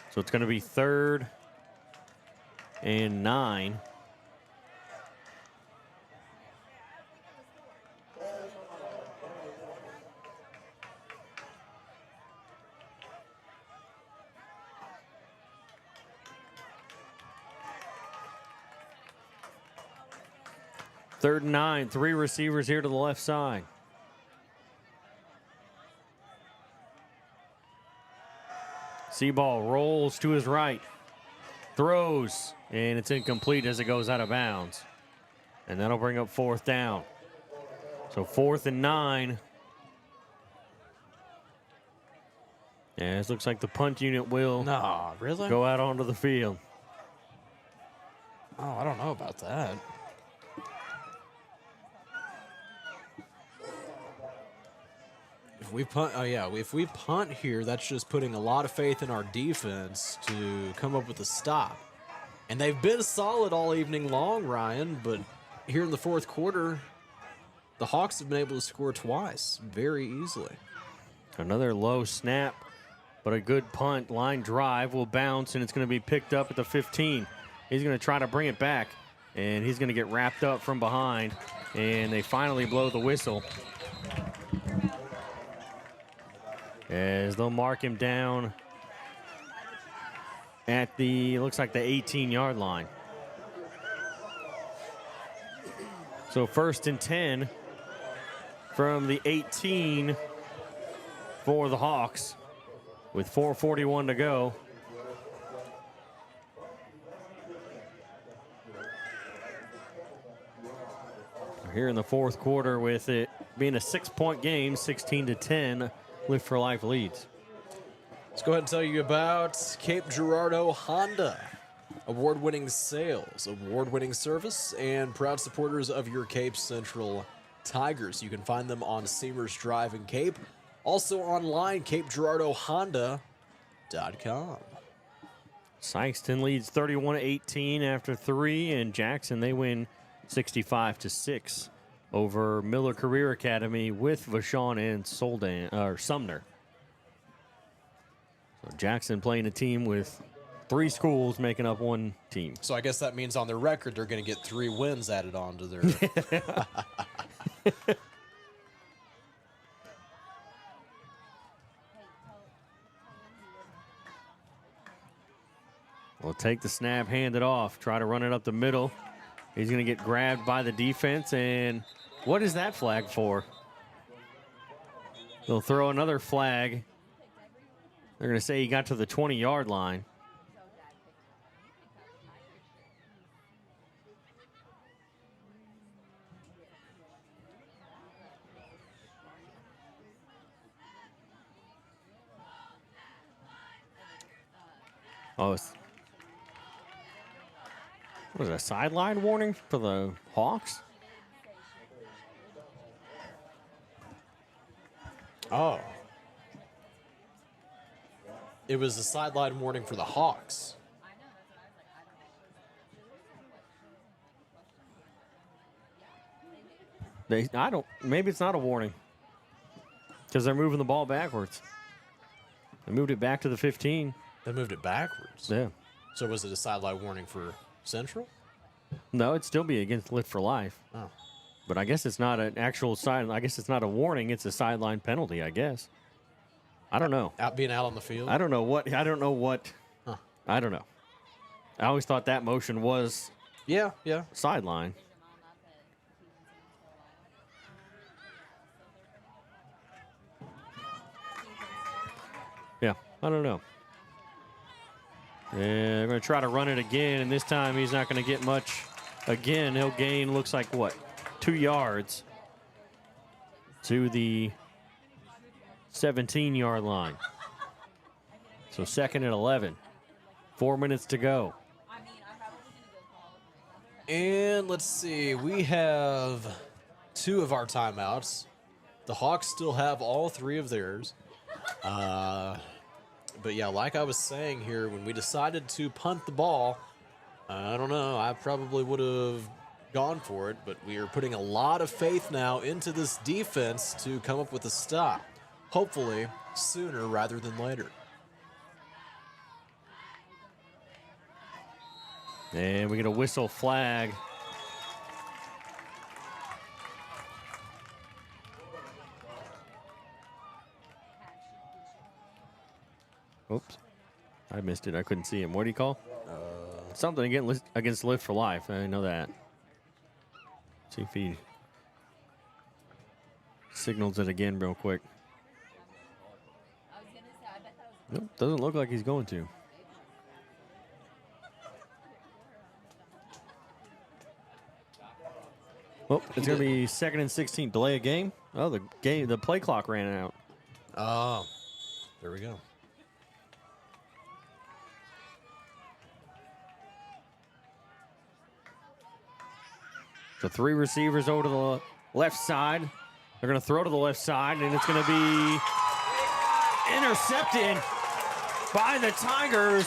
So it's going to be 3rd and 9. Third and 9, 3 receivers here to the left side. Seaball rolls to his right. throws, and it's incomplete as it goes out of bounds. And that'll bring up 4th down. So 4th and 9. Yeah, it looks like the punt unit will really? go out onto the field. Oh, I don't know about that. If we punt, if we punt here, that's just putting a lot of faith in our defense to come up with a stop. And they've been solid all evening long, Ryan, but here in the 4th quarter, the Hawks have been able to score twice very easily. Another low snap, but a good punt. Line drive will bounce, and it's going to be picked up at the 15. He's going to try to bring it back, and he's going to get wrapped up from behind, and they finally blow the whistle. As they'll mark him down at the, looks like the 18-yard line. So 1st and 10 from the 18 for the Hawks with 4:41 to go. Here in the 4th quarter, with it being a 6-point game, 16-10, Lift for Life leads. Let's go ahead and tell you about Cape Girardeau Honda. Award-winning sales, award-winning service, and proud supporters of your Cape Central Tigers. You can find them on Seamers Drive in Cape. Also online, CapeGirardeauHonda.com. Sykeston leads 31-18 after 3, and Jackson, they win 65-6 over Miller Career Academy with Vashon and Sumner. So Jackson playing a team with 3 schools making up one team. So I guess that means on their record they're going to get 3 wins added on to their... We'll take the snap, hand it off, try to run it up the middle. He's going to get grabbed by the defense, and what is that flag for? They'll throw another flag. They're going to say he got to the 20-yard line. Oh, was it a sideline warning for the Hawks? Oh. It was a sideline warning for the Hawks. Maybe it's not a warning because they're moving the ball backwards. They moved it back to the 15. They moved it backwards? Yeah. So was it a sideline warning for Central? No, it'd still be against Lift for Life. Oh. But I guess it's not an actual I guess it's not a warning. It's a sideline penalty, I guess. I don't know. Being out on the field? I don't know what. Huh. I don't know. I always thought that motion was sideline. Yeah, I don't know. And they're going to try to run it again, and this time he's not going to get much. Again, he'll gain, looks like, 2 yards to the 17-yard line. So 2nd and 11. 4 minutes to go. And let's see, we have 2 of our timeouts. The Hawks still have all 3 of theirs. But yeah, like I was saying here, when we decided to punt the ball, I don't know, I probably would have gone for it, but we are putting a lot of faith now into this defense to come up with a stop. Hopefully sooner rather than later. And we get a whistle flag. Oops. I missed it. I couldn't see him. What do you call? Something against Lift for Life. I know that. See if he signals it again real quick. Nope, doesn't look like he's going to. Well, it's going to be 2nd and 16. Delay a game. Oh, the play clock ran out. Oh, there we go. So 3 receivers over to the left side. They're going to throw to the left side, and it's going to be intercepted by the Tigers.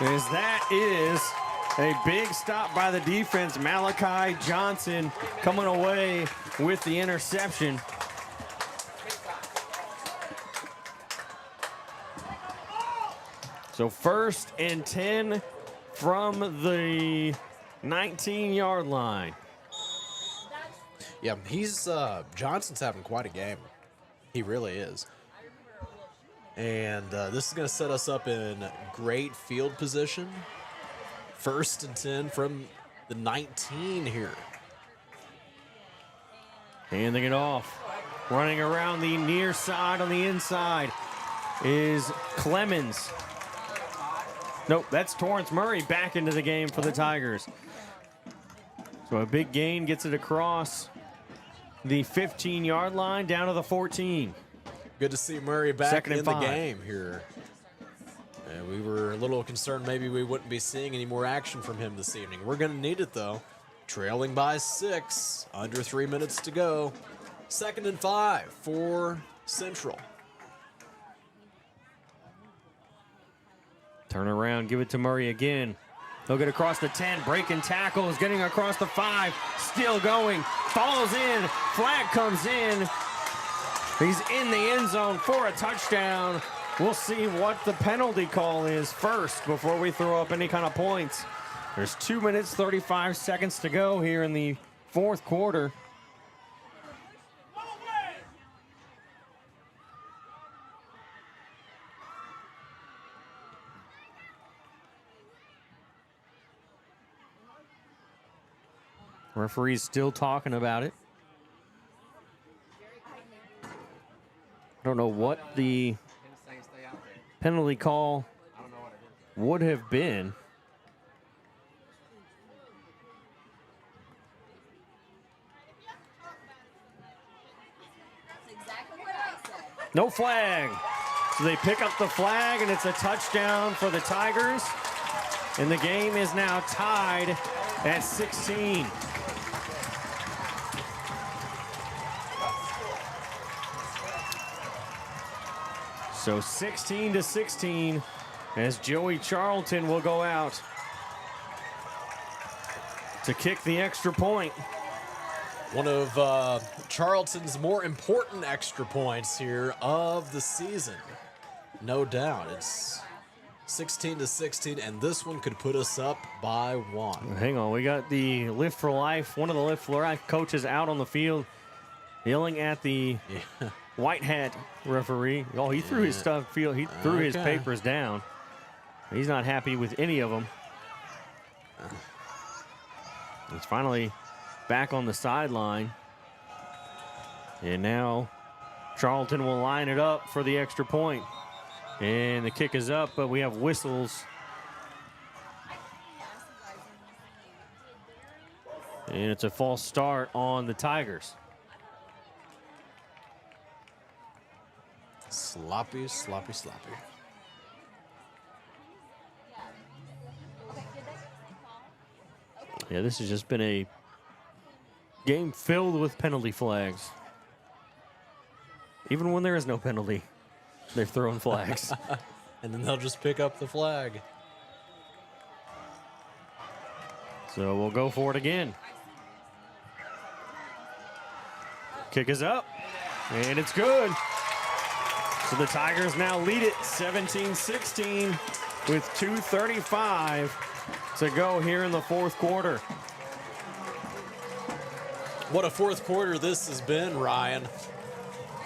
As that is a big stop by the defense. Malachi Johnson coming away with the interception. So 1st and 10 from the 19-yard line. Yeah, Johnson's having quite a game. He really is. And this is going to set us up in great field position. 1st and 10 from the 19 here. Handing it off. Running around the near side on the inside is Clemens. Nope, that's Torrance Murray back into the game for the Tigers. So a big gain gets it across the 15-yard line down to the 14. Good to see Murray back in the 5. game here. And we were a little concerned maybe we wouldn't be seeing any more action from him this evening. We're going to need it, though. Trailing by 6, under 3 minutes to go. 2nd and 5 for Central. Turn around, give it to Murray again. He'll get across the 10, breaking tackles, getting across the 5, still going, falls in, flag comes in. He's in the end zone for a touchdown. We'll see what the penalty call is first before we throw up any kind of points. There's 2 minutes, 35 seconds to go here in the 4th quarter. Referee's still talking about it. I don't know what the penalty call would have been. No flag. So they pick up the flag, and it's a touchdown for the Tigers. And the game is now tied at 16. So 16-16 as Joey Charlton will go out to kick the extra point. One of Charlton's more important extra points here of the season. No doubt. It's 16-16, and this one could put us up by 1. Hang on, we got the Lift for Life, one of the Lift for Life coaches out on the field yelling at the white hat referee. Oh, he threw his stuff, he threw his papers down. He's not happy with any of them. It's finally back on the sideline. And now Charlton will line it up for the extra point. And the kick is up, but we have whistles. And it's a false start on the Tigers. Sloppy, sloppy, sloppy. Yeah, this has just been a game filled with penalty flags. Even when there is no penalty, they're throwing flags. And then they'll just pick up the flag. So we'll go for it again. Kick is up, and it's good. So the Tigers now lead it 17-16 with 2:35 to go here in the 4th quarter. What a 4th quarter this has been, Ryan.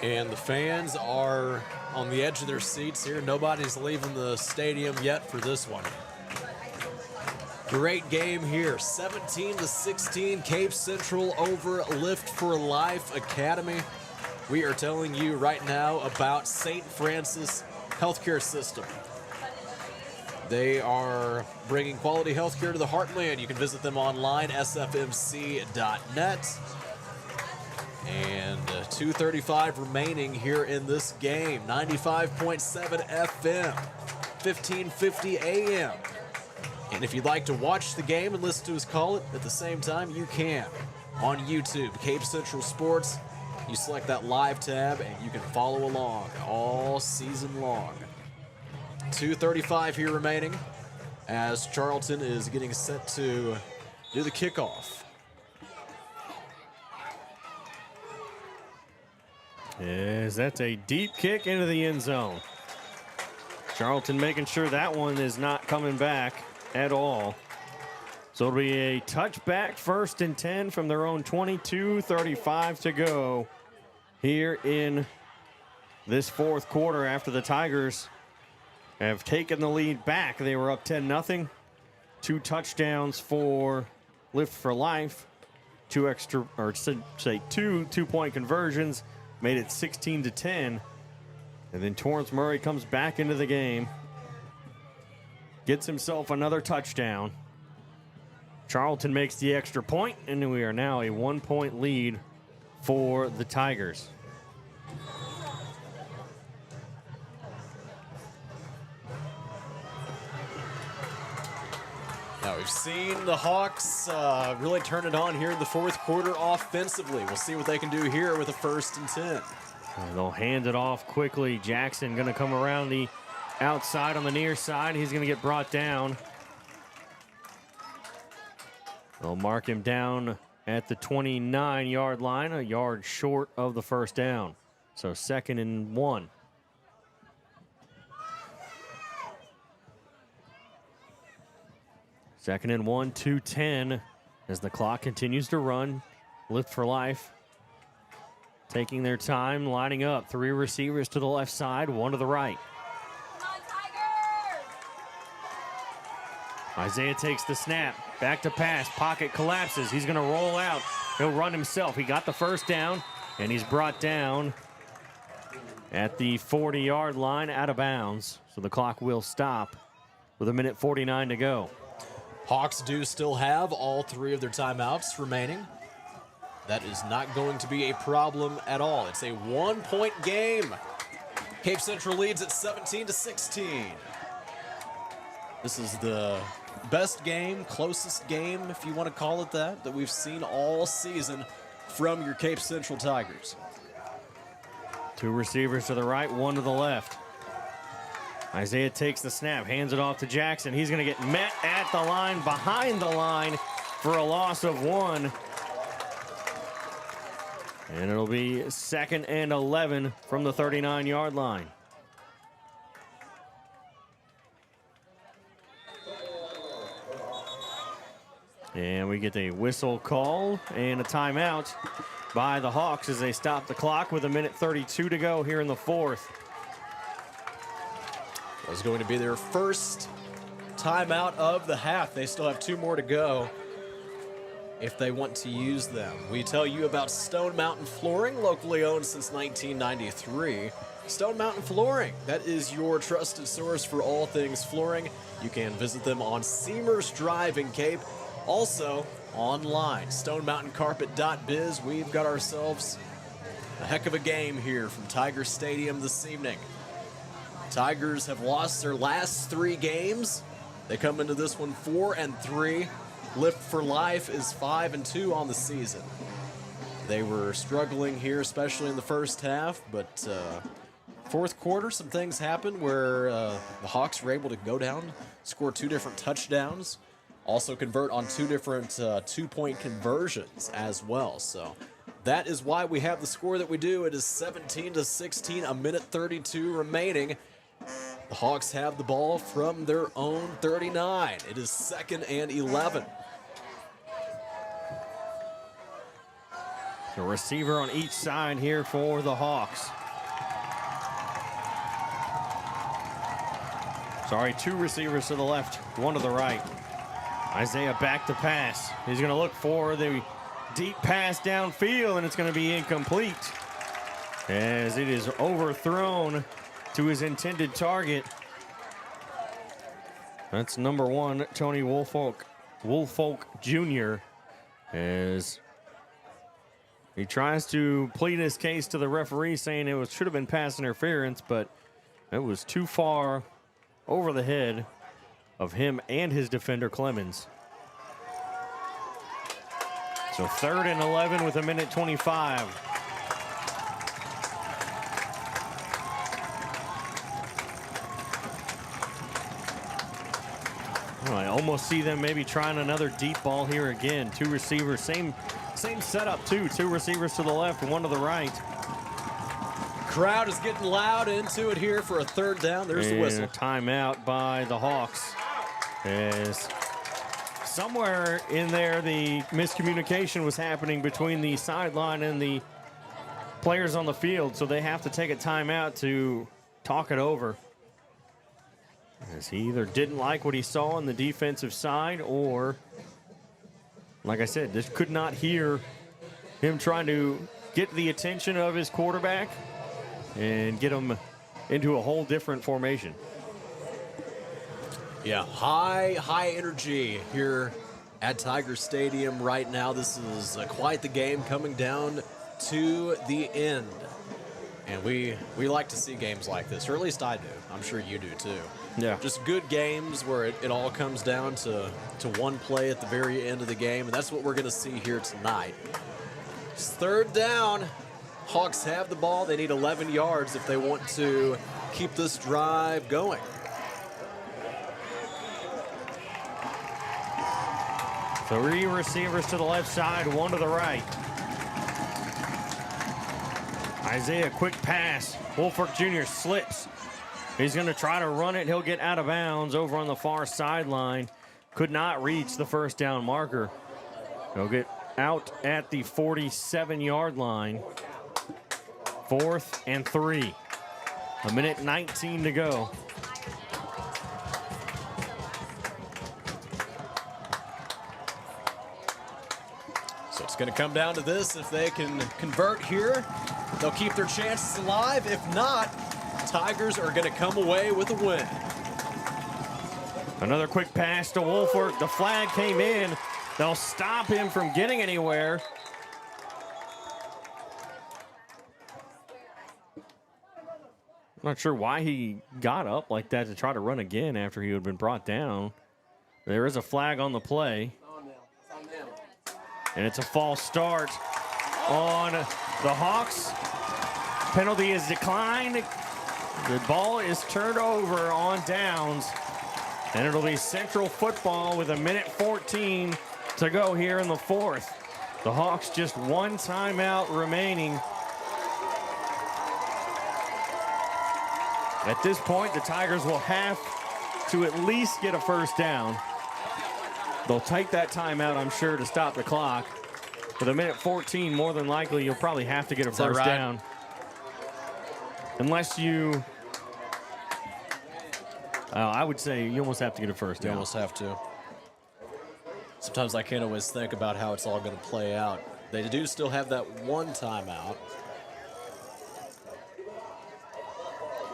And the fans are on the edge of their seats here. Nobody's leaving the stadium yet for this one. Great game here. 17-16, Cape Central over Lift for Life Academy. We are telling you right now about St. Francis Healthcare System. They are bringing quality health care to the Heartland. You can visit them online, sfmc.net. And 2:35 remaining here in this game. 95.7 FM, 1550 AM. And if you'd like to watch the game and listen to us call it at the same time, you can. On YouTube, Cape Central Sports. You select that live tab and you can follow along all season long. 2:35 here remaining as Charlton is getting set to do the kickoff. Yes, that's a deep kick into the end zone. Charlton making sure that one is not coming back at all. So it'll be a touchback, 1st and 10 from their own 22:35 to go here in this 4th quarter after the Tigers have taken the lead back. They were up 10-0. 2 touchdowns for Lift for Life. 2 two-point conversions made it 16-10. And then Torrance Murray comes back into the game. Gets himself another touchdown. Charlton makes the extra point, and we are now a 1-point lead for the Tigers. Now we've seen the Hawks really turn it on here in the 4th quarter offensively. We'll see what they can do here with a 1st and 10. And they'll hand it off quickly. Jackson going to come around the outside on the near side. He's going to get brought down. They'll mark him down at the 29-yard line, a yard short of the 1st down. So 2nd and 1. Second and 1, 2:10 as the clock continues to run. Lift for Life taking their time, lining up. 3 receivers to the left side, 1 to the right. Isaiah takes the snap, back to pass, pocket collapses. He's going to roll out. He'll run himself. He got the 1st down, and he's brought down at the 40-yard line, out of bounds. So the clock will stop with 1:49 to go. Hawks do still have all 3 of their timeouts remaining. That is not going to be a problem at all. It's a 1-point game. Cape Central leads at 17-16. This is the best game, closest game, if you want to call it that we've seen all season from your Cape Central Tigers. 2 receivers to the right, 1 to the left. Isaiah takes the snap, hands it off to Jackson. He's going to get met at the line, behind the line, for a loss of 1. And it'll be 2nd and 11 from the 39-yard line. And we get a whistle call and a timeout by the Hawks as they stop the clock with 1:32 to go here in the 4th. That was going to be their first timeout of the half. They still have 2 more to go if they want to use them. We tell you about Stone Mountain Flooring, locally owned since 1993. Stone Mountain Flooring, that is your trusted source for all things flooring. You can visit them on Seamers Drive in Cape. Also online, stonemountaincarpet.biz. We've got ourselves a heck of a game here from Tiger Stadium this evening. Tigers have lost their last 3 games. They come into this one 4-3. Lift for Life is 5-2 on the season. They were struggling here, especially in the first half, but 4th quarter, some things happened where the Hawks were able to go down, score 2 different touchdowns, also convert on 2 different 2-point conversions as well. So that is why we have the score that we do. It is 17-16, 1:32 remaining. The Hawks have the ball from their own 39. It is 2nd and 11. The receiver on each side here for the Hawks. Sorry, 2 receivers to the left, 1 to the right. Isaiah back to pass. He's going to look for the deep pass downfield, and it's going to be incomplete as it is overthrown to his intended target. That's number 1, Tony Woolfolk Jr., as he tries to plead his case to the referee, saying it should have been pass interference, but it was too far over the head of him and his defender, Clemens. So 3rd and 11 with 1:25. I almost see them maybe trying another deep ball here again. 2 receivers, same setup too. 2 receivers to the left, 1 to the right. Crowd is getting loud into it here for a 3rd down. There's the whistle. Timeout by the Hawks. As somewhere in there, the miscommunication was happening between the sideline and the players on the field, so they have to take a timeout to talk it over. As he either didn't like what he saw on the defensive side, or, like I said, just could not hear him trying to get the attention of his quarterback and get him into a whole different formation. Yeah, high energy here at Tiger Stadium right now. This is quite the game coming down to the end. And we like to see games like this, or at least I do. I'm sure you do too. Yeah. Just good games where it all comes down to one play at the very end of the game, and that's what we're going to see here tonight. It's 3rd down. Hawks have the ball. They need 11 yards if they want to keep this drive going. Three receivers to the left side, 1 to the right. Isaiah, quick pass. Woolfolk Jr. slips. He's going to try to run it. He'll get out of bounds over on the far sideline. Could not reach the 1st down marker. He'll get out at the 47-yard line. 4th and 3. 1:19 to go. So it's going to come down to this. If they can convert here, they'll keep their chances alive. If not, Tigers are going to come away with a win. Another quick pass to Woolfolk. The flag came in. They'll stop him from getting anywhere. I'm not sure why he got up like that to try to run again after he had been brought down. There is a flag on the play. And it's a false start on the Hawks. Penalty is declined. The ball is turned over on downs. And it'll be Central football with 1:14 to go here in the 4th. The Hawks just 1 timeout remaining. At this point, the Tigers will have to at least get a 1st down. They'll take that timeout, I'm sure, to stop the clock. With 1:14, more than likely, you'll probably have to get a 1st down. Unless you... I would say you almost have to get a 1st down. You almost have to. Sometimes I can't always think about how it's all going to play out. They do still have that 1 timeout.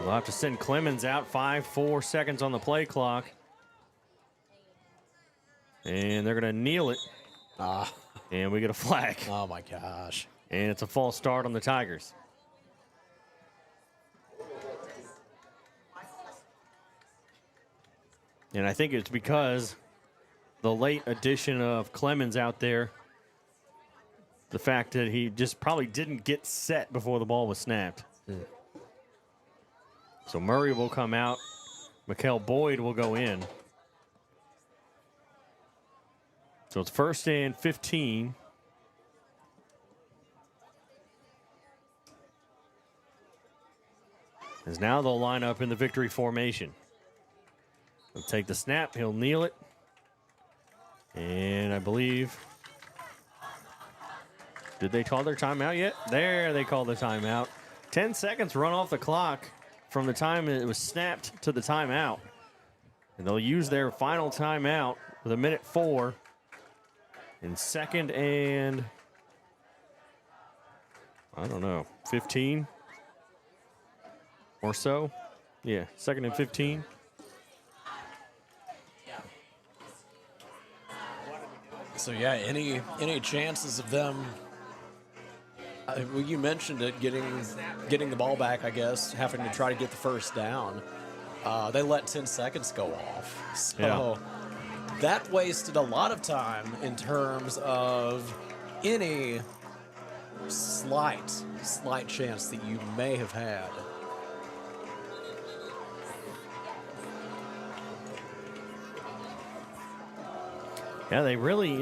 We'll have to send Clemens out. 4 seconds on the play clock. And they're going to kneel it. And we get a flag. Oh, my gosh. And it's a false start on the Tigers. And I think it's because the late addition of Clemens out there, the fact that he just probably didn't get set before the ball was snapped. So Murray will come out. Mikael Boyd will go in. So it's 1st and 15. As now they'll line up in the victory formation. He'll take the snap. He'll kneel it. And I believe... Did they call their timeout yet? There, they called the timeout. 10 seconds run off the clock from the time it was snapped to the timeout. And they'll use their final timeout with 1:04. In 2nd and... I don't know, 15 or so? Yeah, 2nd and 15. So yeah, any chances of them? Well, you mentioned it, getting the ball back. I guess having to try to get the first down. They let 10 seconds go off, so that wasted a lot of time in terms of any slight chance that you may have had. Yeah, they really,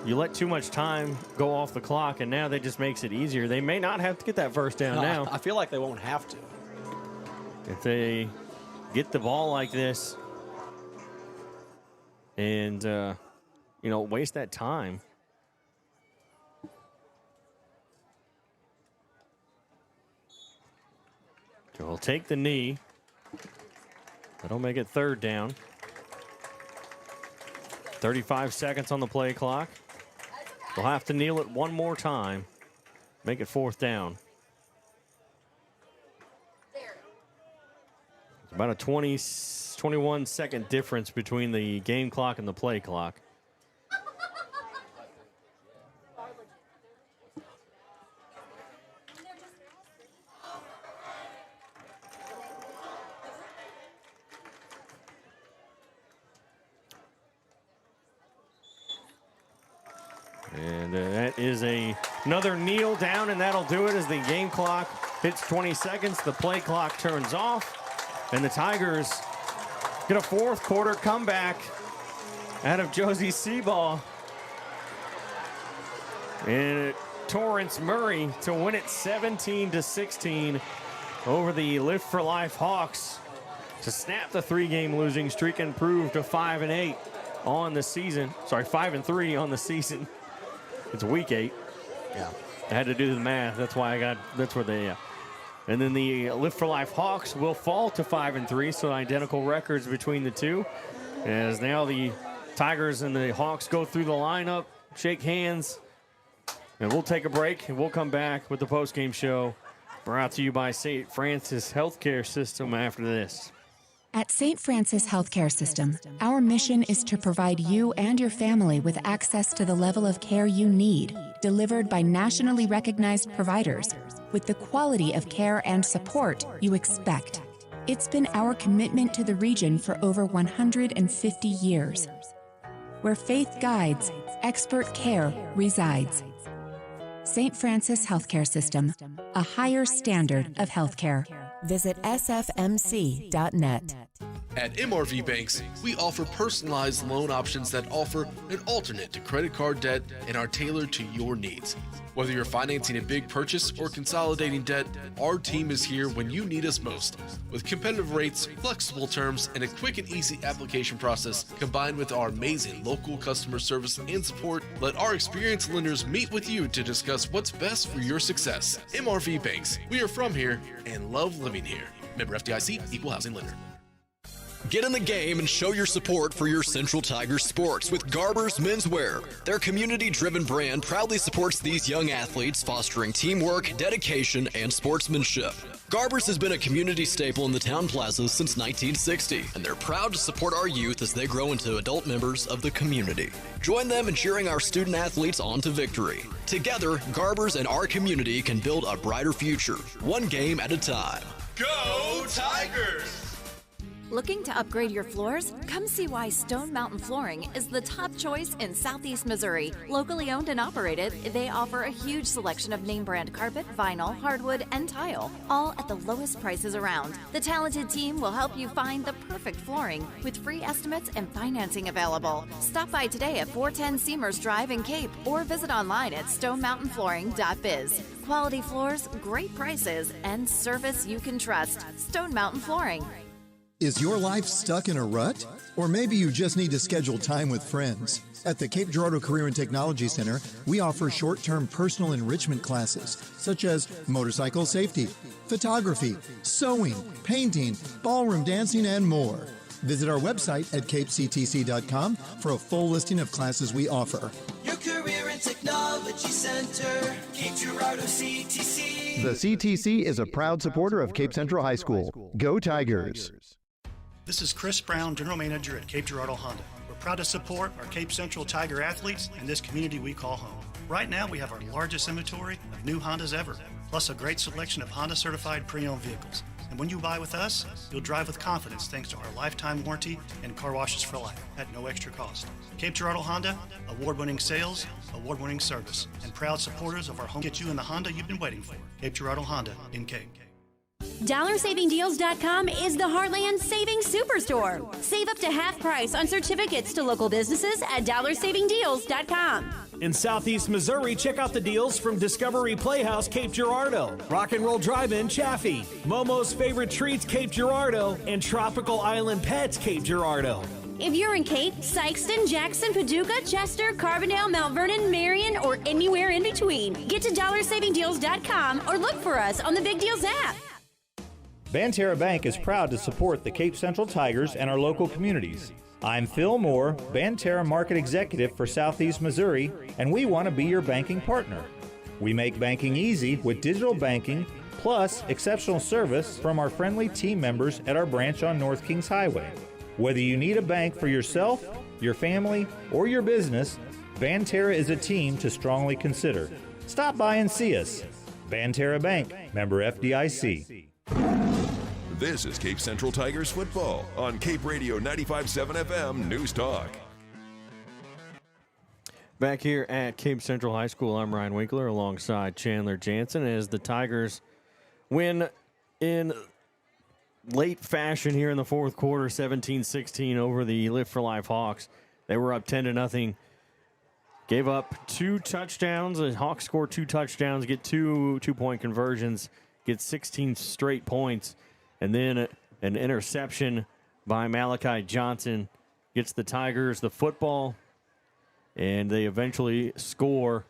You let too much time go off the clock, and now that just makes it easier. They may not have to get that first down now. I feel like they won't have to. If they get the ball like this and, waste that time. So we'll take the knee. That'll make it third down. 35 seconds on the play clock. They'll have to kneel it one more time. Make it fourth down. It's about a 21 second difference between the game clock and the play clock. And that is another kneel down, and that'll do it as the game clock hits 20 seconds. The play clock turns off, and the Tigers get a fourth quarter comeback out of Josie Seaball. And Torrance Murray to win it 17-16 over the Lift for Life Hawks to snap the 3-game losing streak and prove to 5-8 on the season. Sorry, 5-3 on the season. It's week 8. Yeah. I had to do the math. That's why that's where they, And then the Lift for Life Hawks will fall to 5-3, so identical records between the two. As now the Tigers and the Hawks go through the lineup, shake hands, and we'll take a break, and we'll come back with the postgame show brought to you by St. Francis Healthcare System after this. At St. Francis Healthcare System, our mission is to provide you and your family with access to the level of care you need, delivered by nationally recognized providers, with the quality of care and support you expect. It's been our commitment to the region for over 150 years. Where faith guides, expert care resides. St. Francis Healthcare System, a higher standard of healthcare. Visit sfmc.net. At MRV Banks, we offer personalized loan options that offer an alternate to credit card debt and are tailored to your needs. Whether you're financing a big purchase or consolidating debt, our team is here when you need us most. With competitive rates, flexible terms, and a quick and easy application process, combined with our amazing local customer service and support, let our experienced lenders meet with you to discuss what's best for your success. MRV Banks, we are from here and love living here. Member FDIC, Equal Housing Lender. Get in the game and show your support for your Central Tigers sports with Garber's Menswear. Their community-driven brand proudly supports these young athletes, fostering teamwork, dedication, and sportsmanship. Garber's has been a community staple in the town plaza since 1960, and they're proud to support our youth as they grow into adult members of the community. Join them in cheering our student athletes on to victory. Together, Garber's and our community can build a brighter future, one game at a time. Go Tigers! Looking to upgrade your floors? Come see why Stone Mountain Flooring is the top choice in Southeast Missouri. Locally owned and operated, they offer a huge selection of name brand carpet, vinyl, hardwood, and tile, all at the lowest prices around. The talented team will help you find the perfect flooring with free estimates and financing available. Stop by today at 410 Seamers Drive in Cape or visit online at stonemountainflooring.biz. Quality floors, great prices, and service you can trust. Stone Mountain Flooring. Is your life stuck in a rut? Or maybe you just need to schedule time with friends. At the Cape Girardeau Career and Technology Center, we offer short-term personal enrichment classes such as motorcycle safety, photography, sewing, painting, ballroom dancing, and more. Visit our website at capectc.com for a full listing of classes we offer. Your Career and Technology Center, Cape Girardeau CTC. The CTC is a proud supporter of Cape Central High School. Go Tigers! This is Chris Brown, General Manager at Cape Girardeau Honda. We're Proud to support our Cape Central Tiger athletes and this community we call home. Right now, we have our largest inventory of new Hondas ever, plus a great selection of Honda certified pre-owned vehicles. And when you buy with us, you'll drive with confidence thanks to our lifetime warranty and car washes for life at no extra cost. Cape Girardeau Honda, award-winning sales, award-winning service, and proud supporters of our home. Get you in the Honda you've been waiting for. Cape Girardeau Honda in Cape. DollarSavingDeals.com is the Heartland Savings Superstore. Save up to half price on certificates to local businesses at DollarSavingDeals.com. In Southeast Missouri, check out the deals from Discovery Playhouse Cape Girardeau, Rock and Roll Drive-In Chaffee, Momo's Favorite Treats Cape Girardeau, and Tropical Island Pets Cape Girardeau. If you're in Cape, Sykeston, Jackson, Paducah, Chester, Carbondale, Mount Vernon, Marion, or anywhere in between, get to DollarSavingDeals.com or look for us on the Big Deals app. Banterra Bank is proud to support the Cape Central Tigers and our local communities. I'm Phil Moore, Banterra Market Executive for Southeast Missouri, and we want to be your banking partner. We make banking easy with digital banking, plus exceptional service from our friendly team members at our branch on North Kings Highway. Whether you need a bank for yourself, your family, or your business, Banterra is a team to strongly consider. Stop by and see us. Banterra Bank, member FDIC. This is Cape Central Tigers football on Cape Radio 95.7 FM News Talk. Back here at Cape Central High School, I'm Ryan Winkler alongside Chandler Jansen as the Tigers win in late fashion here in the fourth quarter, 17-16 over the Lift for Life Hawks. They were up 10-0. Gave up 2 touchdowns. The Hawks scored 2 touchdowns, get 2 two-point conversions, get 16 straight points. And then an interception by Malachi Johnson gets the Tigers the football, and they eventually score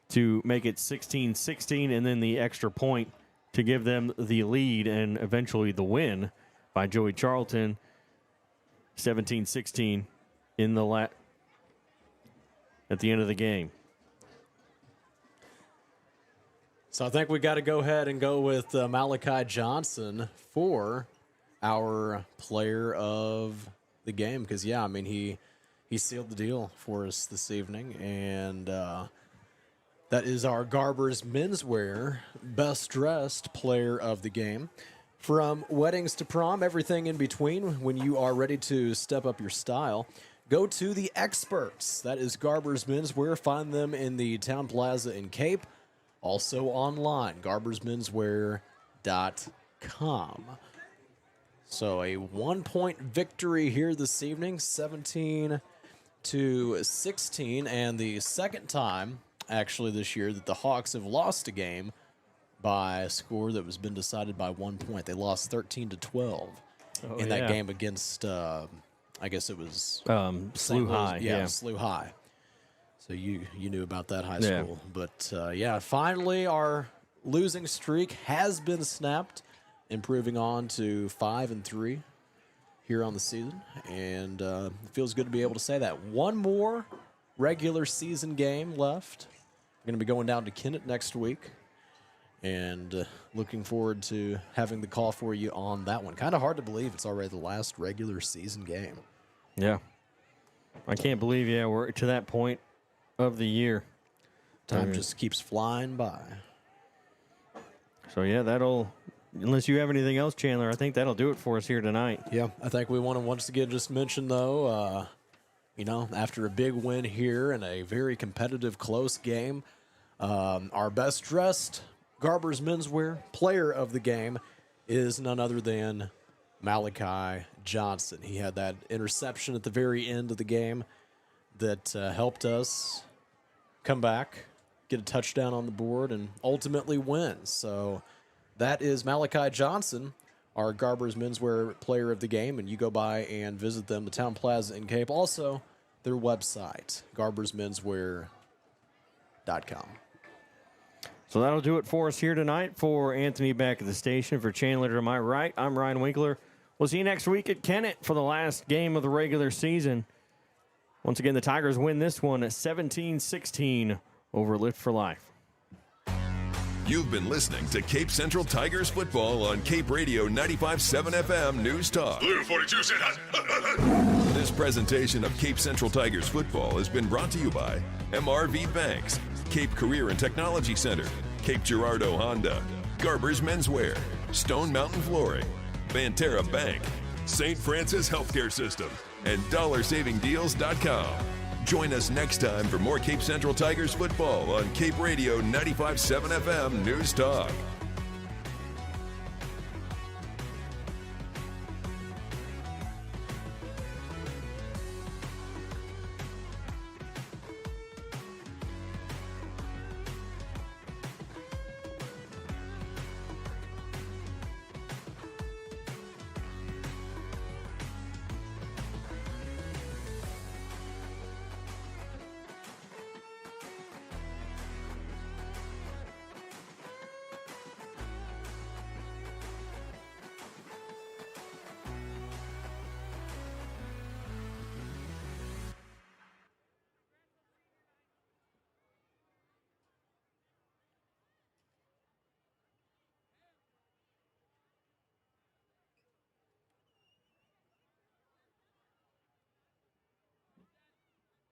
to make it 16-16, and then the extra point to give them the lead and eventually the win by Joey Charlton, 17-16 in the at the end of the game. So I think we got to go ahead and go with Malachi Johnson for our player of the game because, yeah, I mean, he sealed the deal for us this evening, and that is our Garber's Menswear Best Dressed Player of the Game. From weddings to prom, everything in between, when you are ready to step up your style, go to the experts. That is Garber's Menswear. Find them in the Town Plaza in Cape. Also online, garbersmenswear.com. So a 1-point victory here this evening, 17-16, and the second time, actually, this year that the Hawks have lost a game by a score that was been decided by 1 point. They lost 13-12 in that game against, I guess it was SLU High. Yeah, SLU High. So you knew about that high school. But, yeah, finally our losing streak has been snapped, improving on to 5-3 here on the season. And it feels good to be able to say that. One more regular season game left. We're going to be going down to Kennett next week. And looking forward to having the call for you on that one. Kind of hard to believe it's already the last regular season game. Yeah. I can't believe, we're to that point of the year. Time just keeps flying by. So, yeah, that'll, unless you have anything else, Chandler, I think that'll do it for us here tonight. Yeah, I think we want to once again just mention, though, after a big win here in a very competitive, close game, our best dressed Garber's Menswear player of the game is none other than Malachi Johnson. He had that interception at the very end of the game that helped us come back, get a touchdown on the board, and ultimately win. So that is Malachi Johnson, our Garber's Menswear player of the game, and you go by and visit them, the Town Plaza in Cape. Also, their website, garbersmenswear.com. So that'll do it for us here tonight. For Anthony back at the station, for Chandler to my right, I'm Ryan Winkler. We'll see you next week at Kennett for the last game of the regular season. Once again, the Tigers win this one at 17-16 over Lift for Life. You've been listening to Cape Central Tigers football on Cape Radio 95.7 FM News Talk. Blue 42 said This presentation of Cape Central Tigers football has been brought to you by MRV Banks, Cape Career and Technology Center, Cape Girardeau Honda, Garber's Menswear, Stone Mountain Flooring, Banterra Bank, St. Francis Healthcare System, and DollarSavingDeals.com. Join us next time for more Cape Central Tigers football on Cape Radio 95.7 FM News Talk.